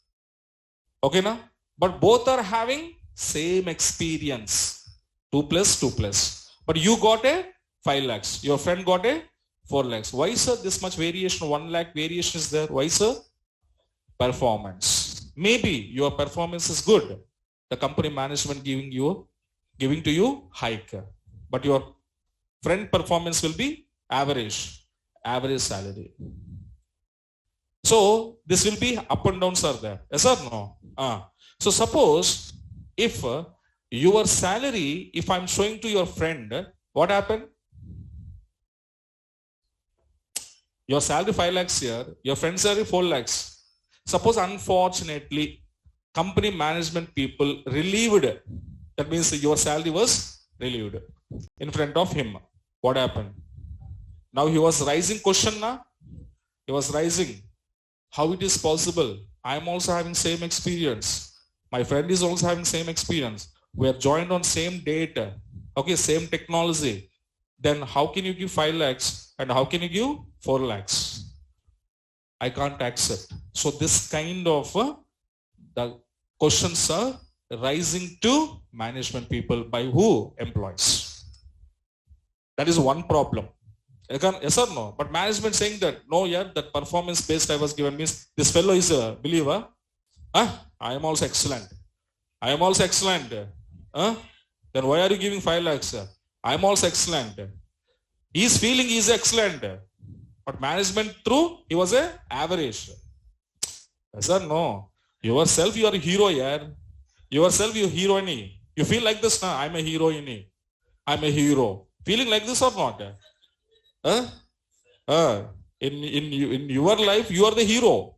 Okay, now? But both are having same experience. 2 plus, 2 plus. But you got a 5 lakhs. Your friend got a 4 lakhs. Why, sir, this much variation? 1 lakh variation is there. Why, sir? Performance. Maybe your performance is good. The company management giving to you hike. But your friend performance will be average salary. So this will be up and downs are there. Yes or no? So suppose if your salary, if I'm showing to your friend, what happened? Your salary 5 lakhs here, your friend's salary 4 lakhs. Suppose unfortunately, company management people relieved. That means your salary was relieved in front of him. What happened? Now he was rising question now. He was rising. How it is possible? I am also having same experience. My friend is also having same experience. We are joined on same data. Okay, same technology. Then how can you give 5 lakhs and how can you give 4 lakhs? I can't accept. So this kind of the questions are rising to management people by who? Employees. That is one problem. Yes or no? But management saying that, no, yeah, that performance based I was given means this fellow is a believer. I am also excellent. I am also excellent. Then why are you giving 5 lakhs? I am also excellent. He is feeling he is excellent. But management through, he was a average. Yes or no? Yourself, you are a hero here. Yourself, you are heroine. You feel like this now? I'm a heroine. I'm a hero. Feeling like this or not? In your life, you are the hero.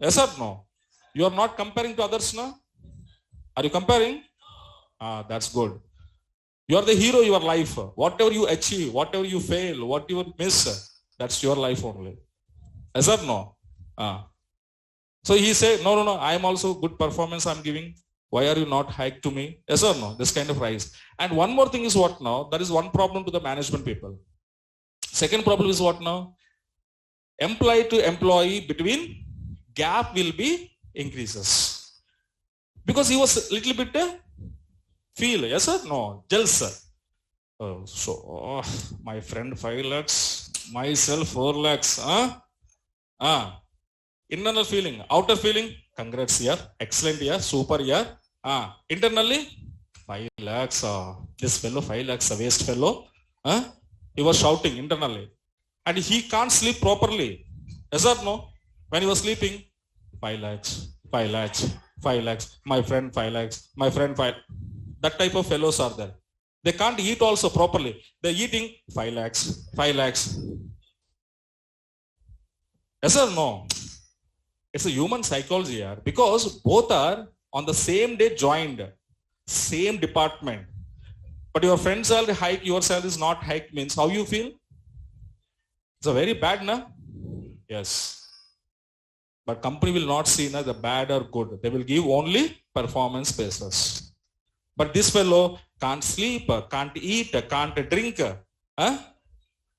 Yes or no? You are not comparing to others now? Are you comparing? That's good. You are the hero of your life. Whatever you achieve, whatever you fail, whatever you miss, that's your life only. Yes or no? So he said, no, I am also good performance I'm giving. Why are you not hiked to me? Yes or no? This kind of rise. And one more thing is what now? There is one problem to the management people. Second problem is what now? Employee to employee between gap will be increases. Because he was a little bit feel, yes or no? Jealous. My friend 5 lakhs, myself 4 lakhs. Internal feeling, outer feeling, congrats here, excellent here, super here. Internally, 5 lakhs, this fellow 5 lakhs, a waste fellow. He was shouting internally. And he can't sleep properly. Yes or no? When he was sleeping, 5 lakhs, 5 lakhs, 5 lakhs, my friend 5 lakhs, my friend 5. That type of fellows are there. They can't eat also properly. They're eating 5 lakhs, 5 lakhs. Yes or no? It's a human psychology here. Because both are on the same day joined, same department. But your friend's salary hike, your salary is not hiked means how you feel? It's a very bad, na? Yes. But company will not see na, the bad or good. They will give only performance basis. But this fellow can't sleep, can't eat, can't drink.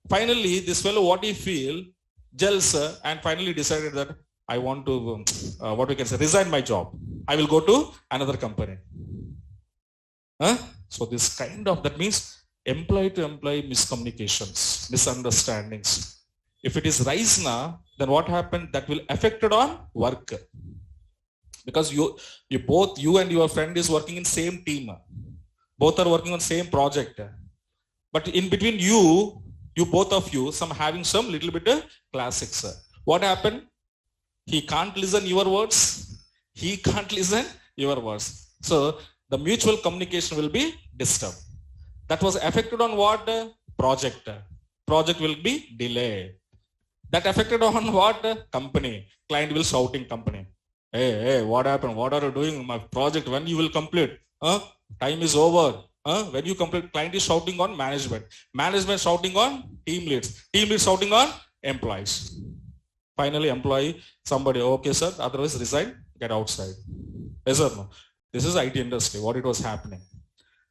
Finally, this fellow, what he feel, jealous, and finally decided that I want to, resign my job. I will go to another company. So this kind of, that means employee to employee miscommunications, misunderstandings. If it is rise now, then what happened? That will affect it on work. Because you and your friend is working in same team. Both are working on same project. But in between you both of you, having some little bit classics. What happened? He can't listen your words. He can't listen your words. So the mutual communication will be disturbed. That was affected on what? Project. Project will be delayed. That affected on what? Company. Client will shouting company. Hey, what happened? What are you doing? My project, when you will complete? Time is over. When you complete, client is shouting on management. Management shouting on team leads. Team leads shouting on employees. Finally, employee, somebody, okay sir, otherwise resign, get outside. Yes or no? This is IT industry, what it was happening.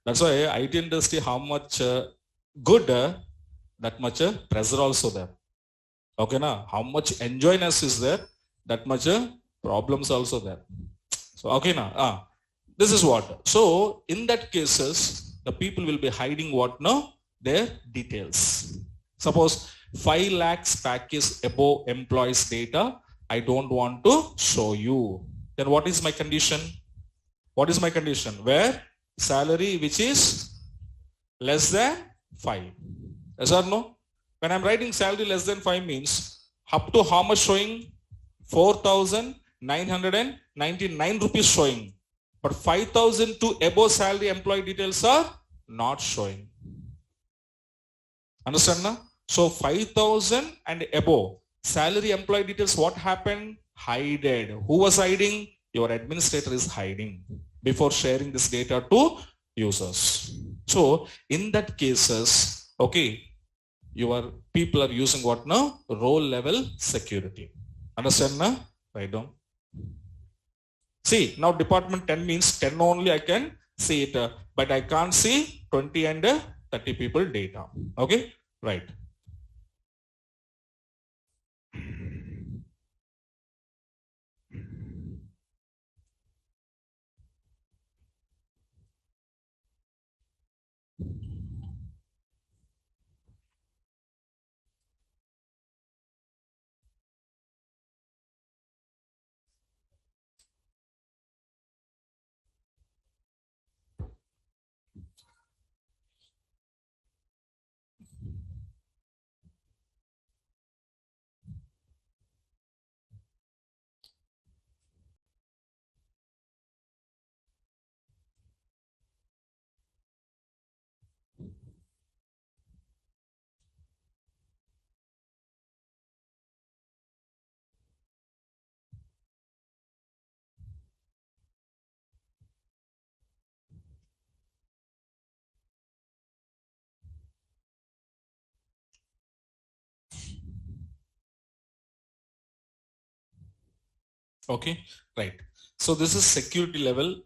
That's why IT industry, how much good, that much pressure also there. Okay, na? How much enjoyness is there, that much problems also there. So, okay, na? This is what. So, in that cases, the people will be hiding what now? Their details. Suppose 5 lakhs package above employees data, I don't want to show you. Then what is my condition? What is my condition? Where salary which is less than 5. Yes or no? When I'm writing salary less than 5 means up to how much showing? 4,999 rupees showing. But 5,000 to above salary employee details are not showing. Understand now? So 5,000 and above salary employee details, what happened? Hided. Who was hiding? Your administrator is hiding before sharing this data to users. So in that cases, okay, your people are using what now? Role level security. Understand now? Write down. See, now department 10 means 10 only I can see it, but I can't see 20 and 30 people data. Okay, right. Okay, right. So this is security level.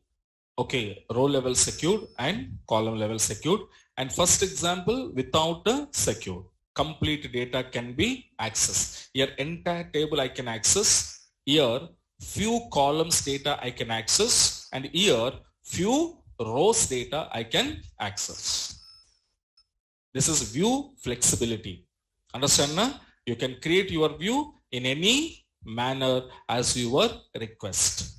Okay, row level secured and column level secured. And first example, without a secure, complete data can be accessed. Here entire table I can access. Here few columns data I can access, and here few rows data I can access. This is view flexibility. Understand na? You can create your view in any manner as your request.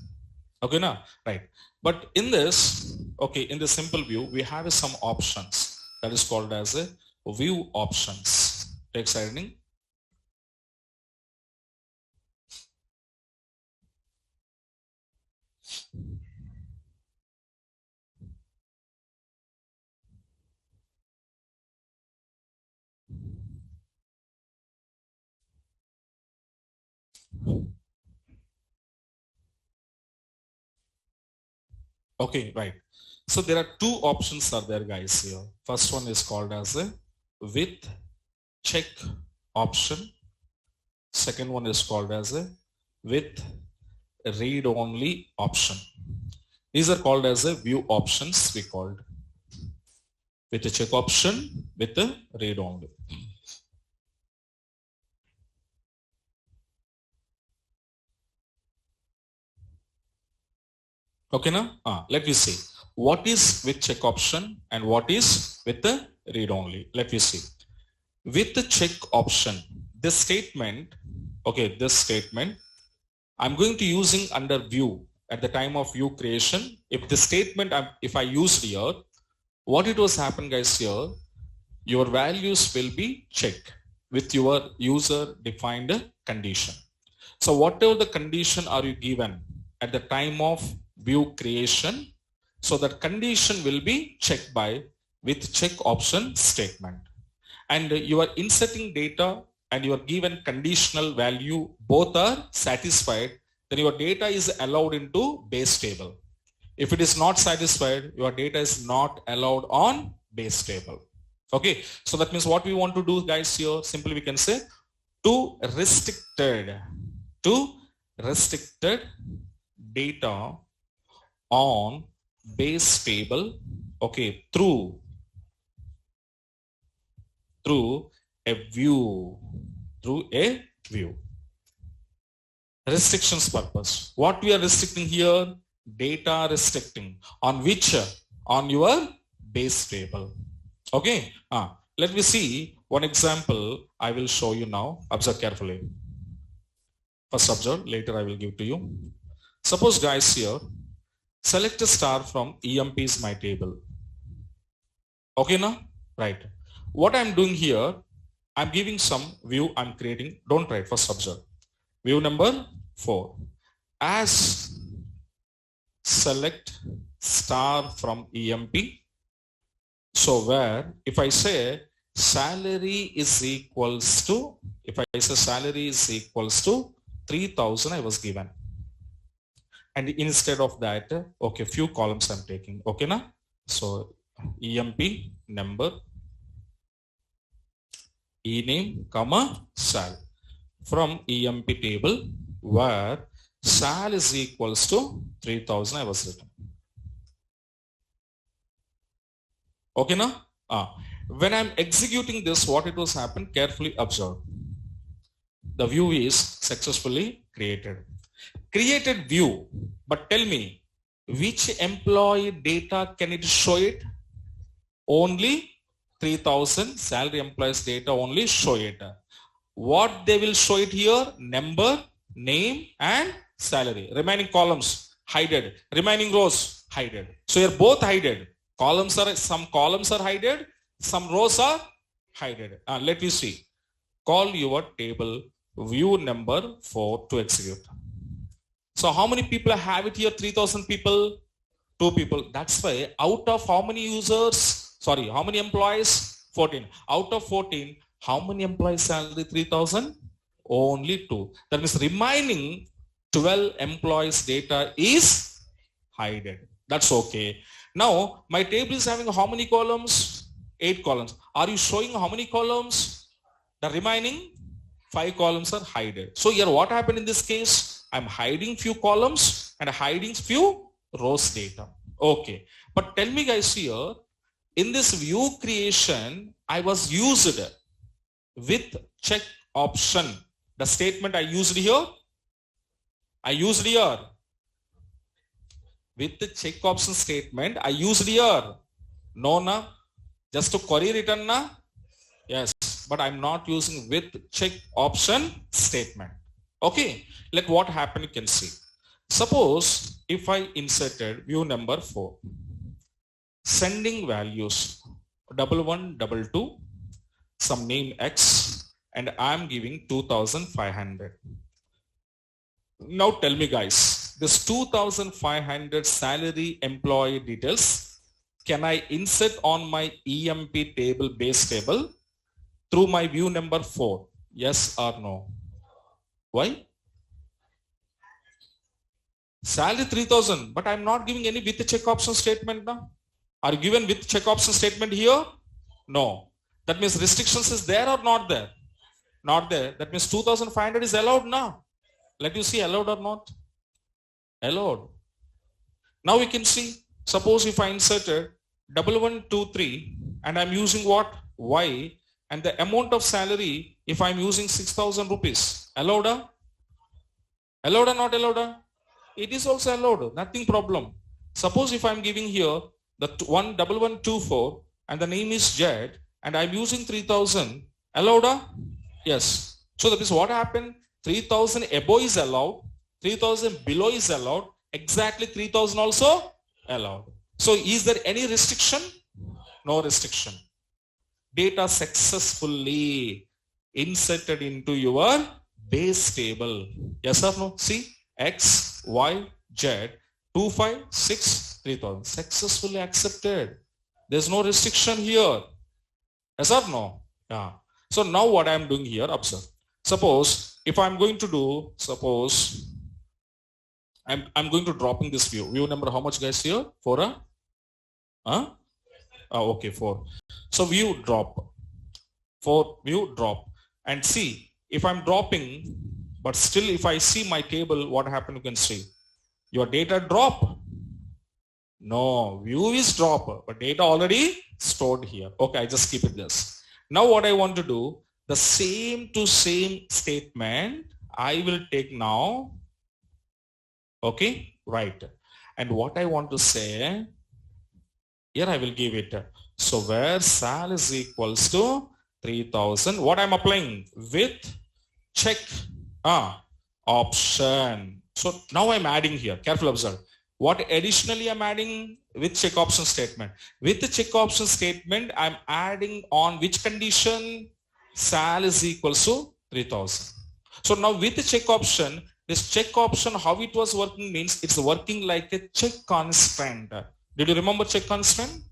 Okay, na? Right. But in this, okay, in the simple view, we have some options that is called as a view options. Text ironing. Okay, right. So there are two options are there, guys, here. First one is called as a with check option. Second one is called as a with read only option. These are called as a view options, we called. With a check option, with a read only. Okay, now let me see what is with check option and what is with the read only. Let me see. With the check option, this statement, okay, this statement, I'm going to using under view at the time of view creation. If the statement, if I used here, what it was happen, guys, here, your values will be checked with your user defined condition. So whatever the condition are you given at the time of view creation, so that condition will be checked by with check option statement. And you are inserting data and your given conditional value both are satisfied, then your data is allowed into base table. If it is not satisfied, your data is not allowed on base table. Okay, so that means what we want to do, guys, here simply we can say to restricted data on base table, okay, through a view, restrictions purpose. What we are restricting here? Data restricting on which? On your base table. Okay, let me see one example I will show you now. Observe carefully. First observe, later I will give to you. Suppose, guys, here select a star from EMP is my table. Okay, now, right. What I'm doing here, I'm giving some view I'm creating. Don't write, first observe. View number 4. As select star from EMP. So where if I say salary is equals to, if I say salary is equals to 3,000 I was given. And instead of that, okay, few columns I'm taking. Okay, na? So EMP number, ename, comma, sal. From EMP table where Sal is equals to 3000 I was written. Okay now? When I'm executing this, what it was happen, carefully observe. The view is successfully created. Created view, but tell me, which employee data can it show it? Only 3000 salary employees data only show it. What they will show it here? Number, name and salary. Remaining columns hidden. Remaining rows hidden. So here both hidden. Some columns are hidden. Some rows are hidden. Let me see. Call your table view number 4 to execute. So how many people have it here? 3000 people. 2 people. That's why out of how many users? Sorry, how many employees? 14. Out of 14, how many employees salary 3000? Only 2. That means remaining 12 employees data is hidden. That's okay. Now my table is having how many columns? 8 columns. Are you showing how many columns? The remaining 5 columns are hidden. So here what happened in this case? I'm hiding few columns and hiding few rows data. Okay. But tell me guys here, in this view creation, I was used with check option. The statement I used here, with the check option statement, I used here. No, na? Just to query return, na? Yes, but I'm not using with check option statement. Okay, let what happened you can see. Suppose if I inserted view number 4, sending values 1122, some name X, and I'm giving 2500. Now tell me guys, this 2500 salary employee details, can I insert on my EMP table, base table through my view number 4? Yes or no? Why? Salary 3000, but I'm not giving any with the check option statement now. Are you given with check option statement here? No. That means restrictions is there or not there? Not there. That means 2500 is allowed now. Let you see allowed or not? Allowed. Now we can see, suppose if I inserted 1123 and I'm using what? Y, and the amount of salary, if I'm using 6000 rupees, allowed? Allowed or not allowed? It is also allowed, nothing problem. Suppose if I'm giving here the 1124 and the name is Jed and I'm using 3000, allowed? Yes. So that is what happened. 3000 above is allowed, 3000 below is allowed, exactly 3000 also allowed. So is there any restriction? No restriction. Data successfully inserted into your base table. Yes or no? See, X, Y, Z, 256, 3000. Successfully accepted. There's no restriction here. Yes or no? Yeah. So now what I'm doing here, observe. Suppose if I'm going to do, suppose I'm going to dropping this view. View number how much guys here? 4? Okay, 4. So view drop. 4 view drop. And see, if I'm dropping, but still if I see my table, what happened you can see. Your data drop. No, view is drop, but data already stored here. Okay, I just keep it this. Now what I want to do, the same to same statement, I will take now. Okay, right. And what I want to say, here I will give it. So where sal is equals to 3000, what I'm applying? With check option. So now I'm adding here, careful observe. What additionally I'm adding? With check option statement. With the check option statement, I'm adding on which condition? Sal is equals to 3000. So now with the check option, this check option, how it was working means it's working like a check constraint. Did you remember check constraint?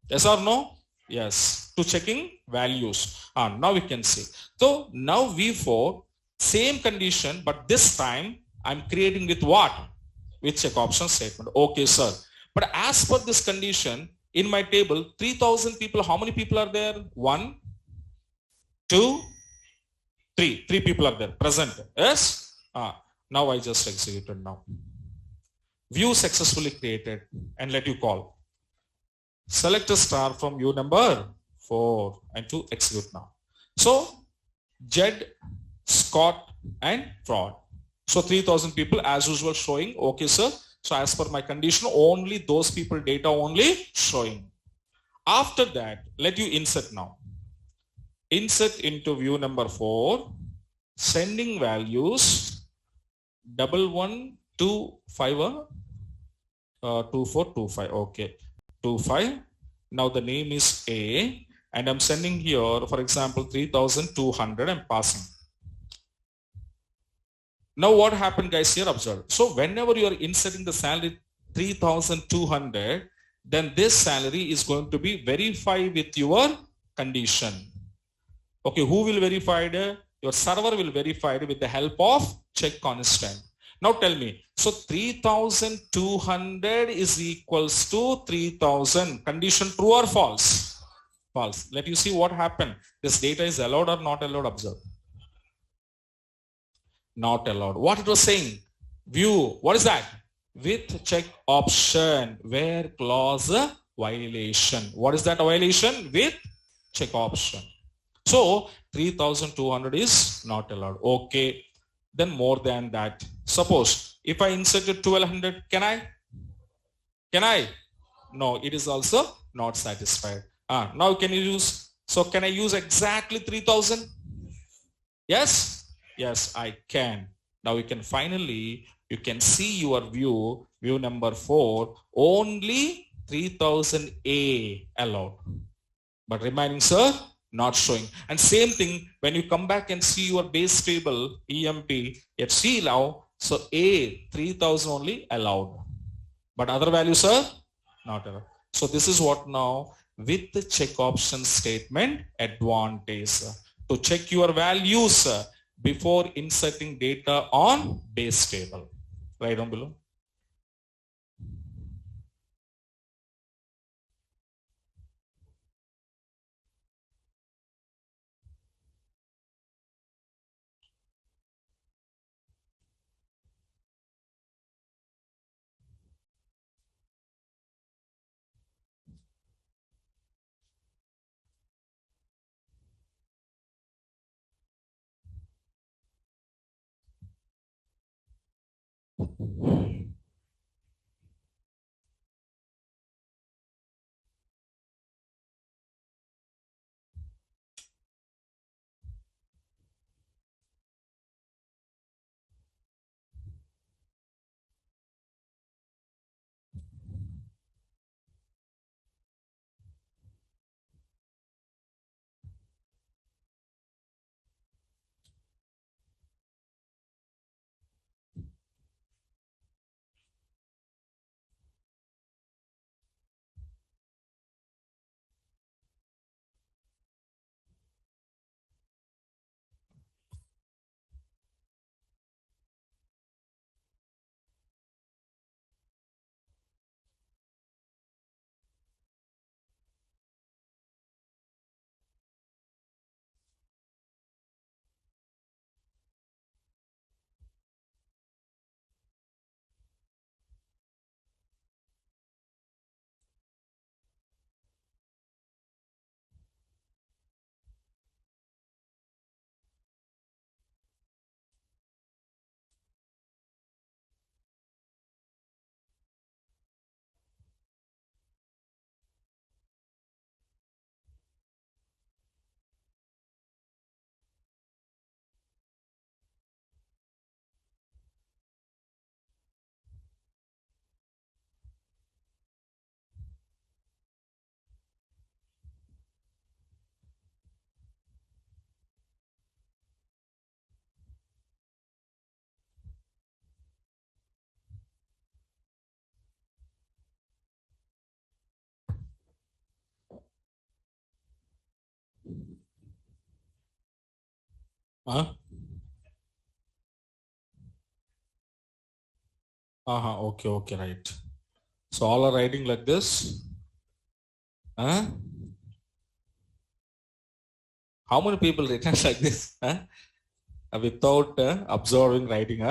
Yes or no? Yes. To checking values. Now we can see. So now V4, same condition, but this time I'm creating with what? With check option statement. Okay, sir. But as per this condition, in my table, 3000 people, how many people are there? 1, 2, 3. 3 people are there present. Yes? Now I just executed now. View successfully created and let you call. Select a star from view number 4 and to execute now. So Jed, Scott and Fraud. So 3000 people as usual showing. Okay, sir. So as per my condition, only those people data only showing. After that, let you insert now. Insert into view number 4, sending values 1125 2425. Okay, 25. Now the name is A, and I'm sending here, for example, 3200. I'm passing. Now what happened, guys? Here, observe. So whenever you are inserting the salary 3200, then this salary is going to be verified with your condition. Okay, who will verify it? Your server will verify it with the help of check constant. Now tell me, so 3200 is equals to 3000. Condition true or false? False. Let you see what happened. This data is allowed or not allowed? Observe. Not allowed. What it was saying? View. What is that? With check option. Where clause violation. What is that violation? With check option. So 3200 is not allowed. Okay. Then more than that. Suppose if I inserted 1200, can I? Can I? No, it is also not satisfied. Now can you use? So can I use exactly 3000? Yes. Yes, I can. Now you can finally, you can see your view number 4, only 3000A allowed. But remaining, sir, not showing. And same thing, when you come back and see your base table, EMP, yet see now, so A, 3000 only allowed. But other values are not allowed. So this is what now, with the check option statement advantage, to check your values before inserting data on base table. Right down below. Okay, right. So all are writing like this. How many people written like this? Without observing writing?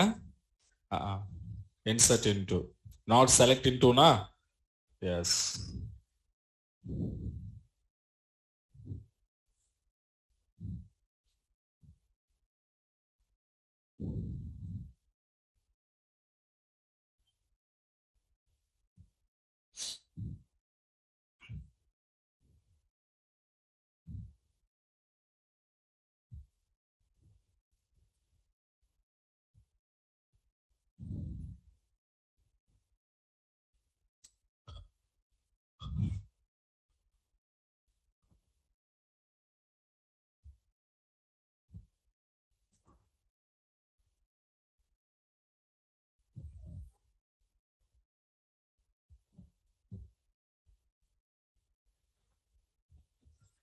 Insert into, not select into, na? Yes.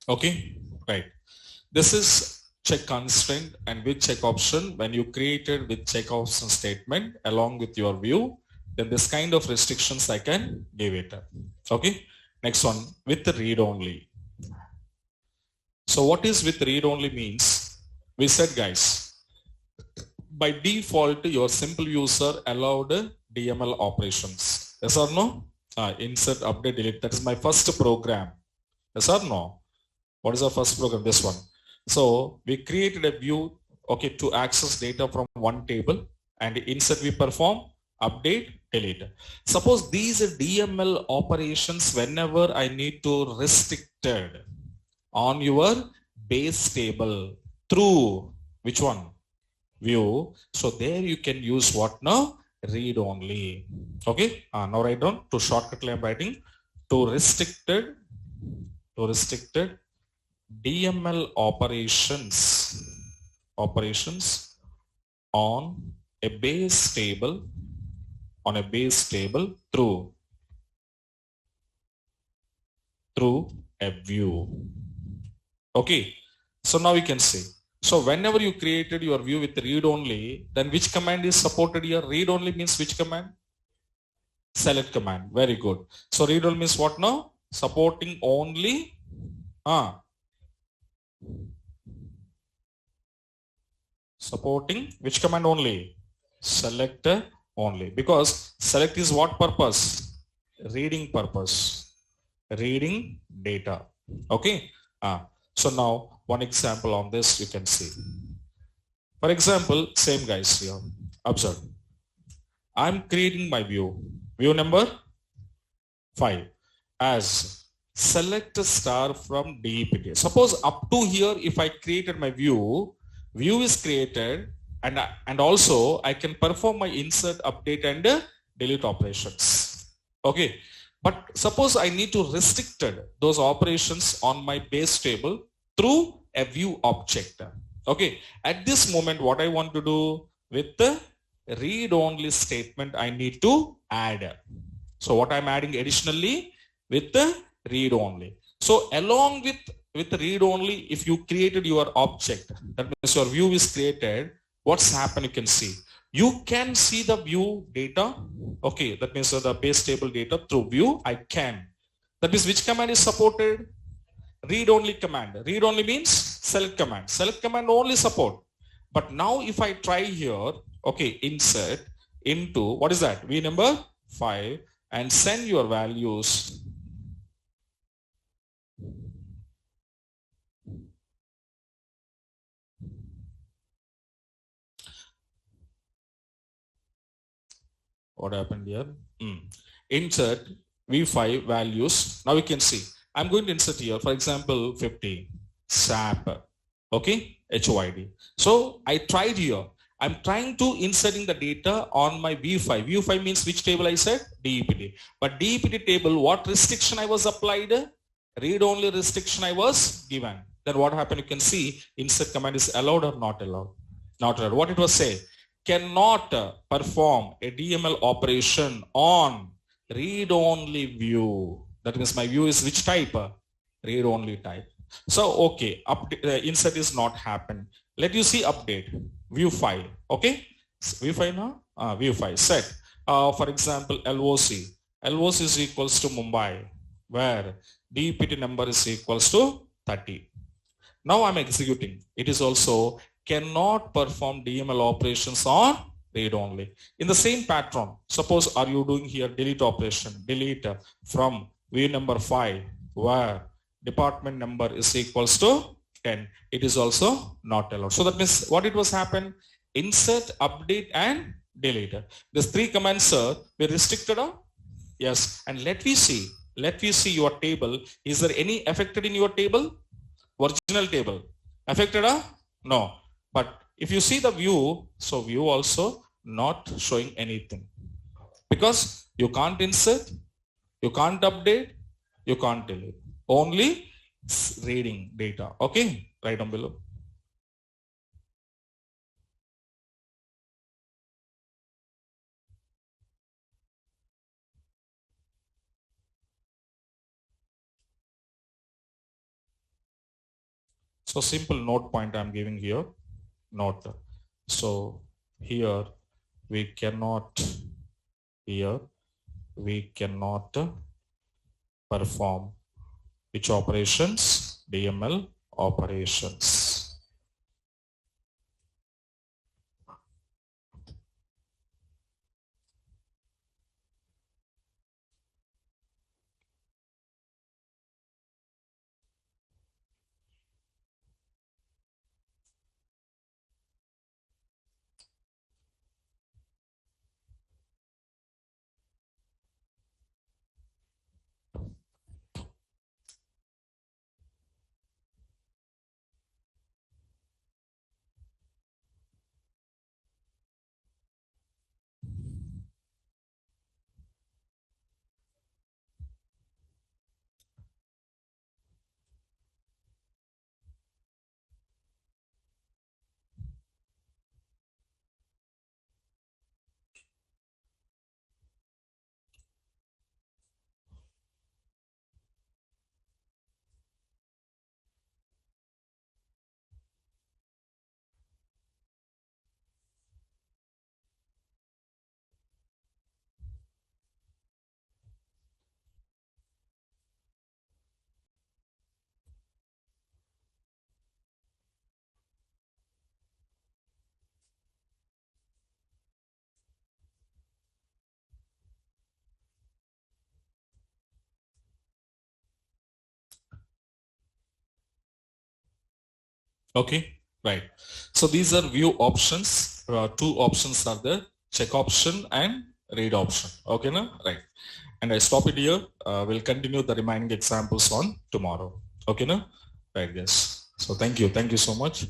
Okay, right. This is check constraint and with check option. When you created with check option statement along with your view, then this kind of restrictions I can give it. Okay. Next one with the read only. So what is with read only means? We said, guys, by default, your simple user allowed DML operations. Yes or no? Insert, update, delete. That is my first program. Yes or no? What is our first program? This one. So we created a view, okay, to access data from one table, and insert we perform, update, delete. Suppose these are DML operations whenever I need to restricted on your base table through which one? View. So there you can use what now? Read only. Okay. Now write down to shortcut I'm writing to restricted DML operations on a base table through a view. Okay. So now we can see. So whenever you created your view with read only, then which command is supported here? Read only means which command? Select command. Very good. So read only means what now? Supporting only. Supporting which command only? Select only. Because select is what purpose? Reading purpose. Reading data. Okay. So now one example on this you can see. For example, same guys here. Observe. I'm creating my view. View number 5 as select a star from DEPT. Suppose up to here, if I created my view is created, and also I can perform my insert, update, and delete operations. Okay. But suppose I need to restrict those operations on my base table through a view object. Okay. At this moment, what I want to do with the read only statement, I need to add. So what I'm adding additionally with the read only. So along with read only, if you created your object, that means your view is created, what's happened you can see. You can see the view data. Okay, that means the base table data through view I can. That means which command is supported? Read only command. Read only means select command. Select command only support. But now if I try here, okay, insert into, what is that? V number 5 and send your values. What happened here? Insert V5 values. Now you can see. I'm going to insert here, for example, 50 SAP. Okay, HOID. So I tried here. I'm trying to inserting the data on my V5. V5 means which table I said? DEPT. But DEPT table, what restriction I was applied? Read only restriction I was given. Then what happened? You can see insert command is allowed or not allowed. Not allowed. What it was say? Cannot perform a DML operation on read only view. That means my view is which type? Read only type. So okay, insert is not happen. Let you see update view file. Okay, view file now. View file set. For example, LOC. LOC is equals to Mumbai, where DPT number is equals to 30. Now I'm executing. It is also cannot perform DML operations on read only. In the same pattern, suppose are you doing here delete operation, delete from view number 5 where department number is equals to 10. It is also not allowed. So that means what it was happen, insert, update and delete. These three commands were restricted. Yes. And let me see your table. Is there any affected in your table? Original table affected? No. But if you see the view, so view also not showing anything because you can't insert, you can't update, you can't delete. Only reading data. Okay, right down below. So simple note point I'm giving here. Note. So here we cannot perform which operations? DML operations. Okay, right. So these are view options. Two options are there: check option and read option. Okay, now right. And I stop it here. We'll continue the remaining examples on tomorrow. Okay, now right, guys. So thank you so much.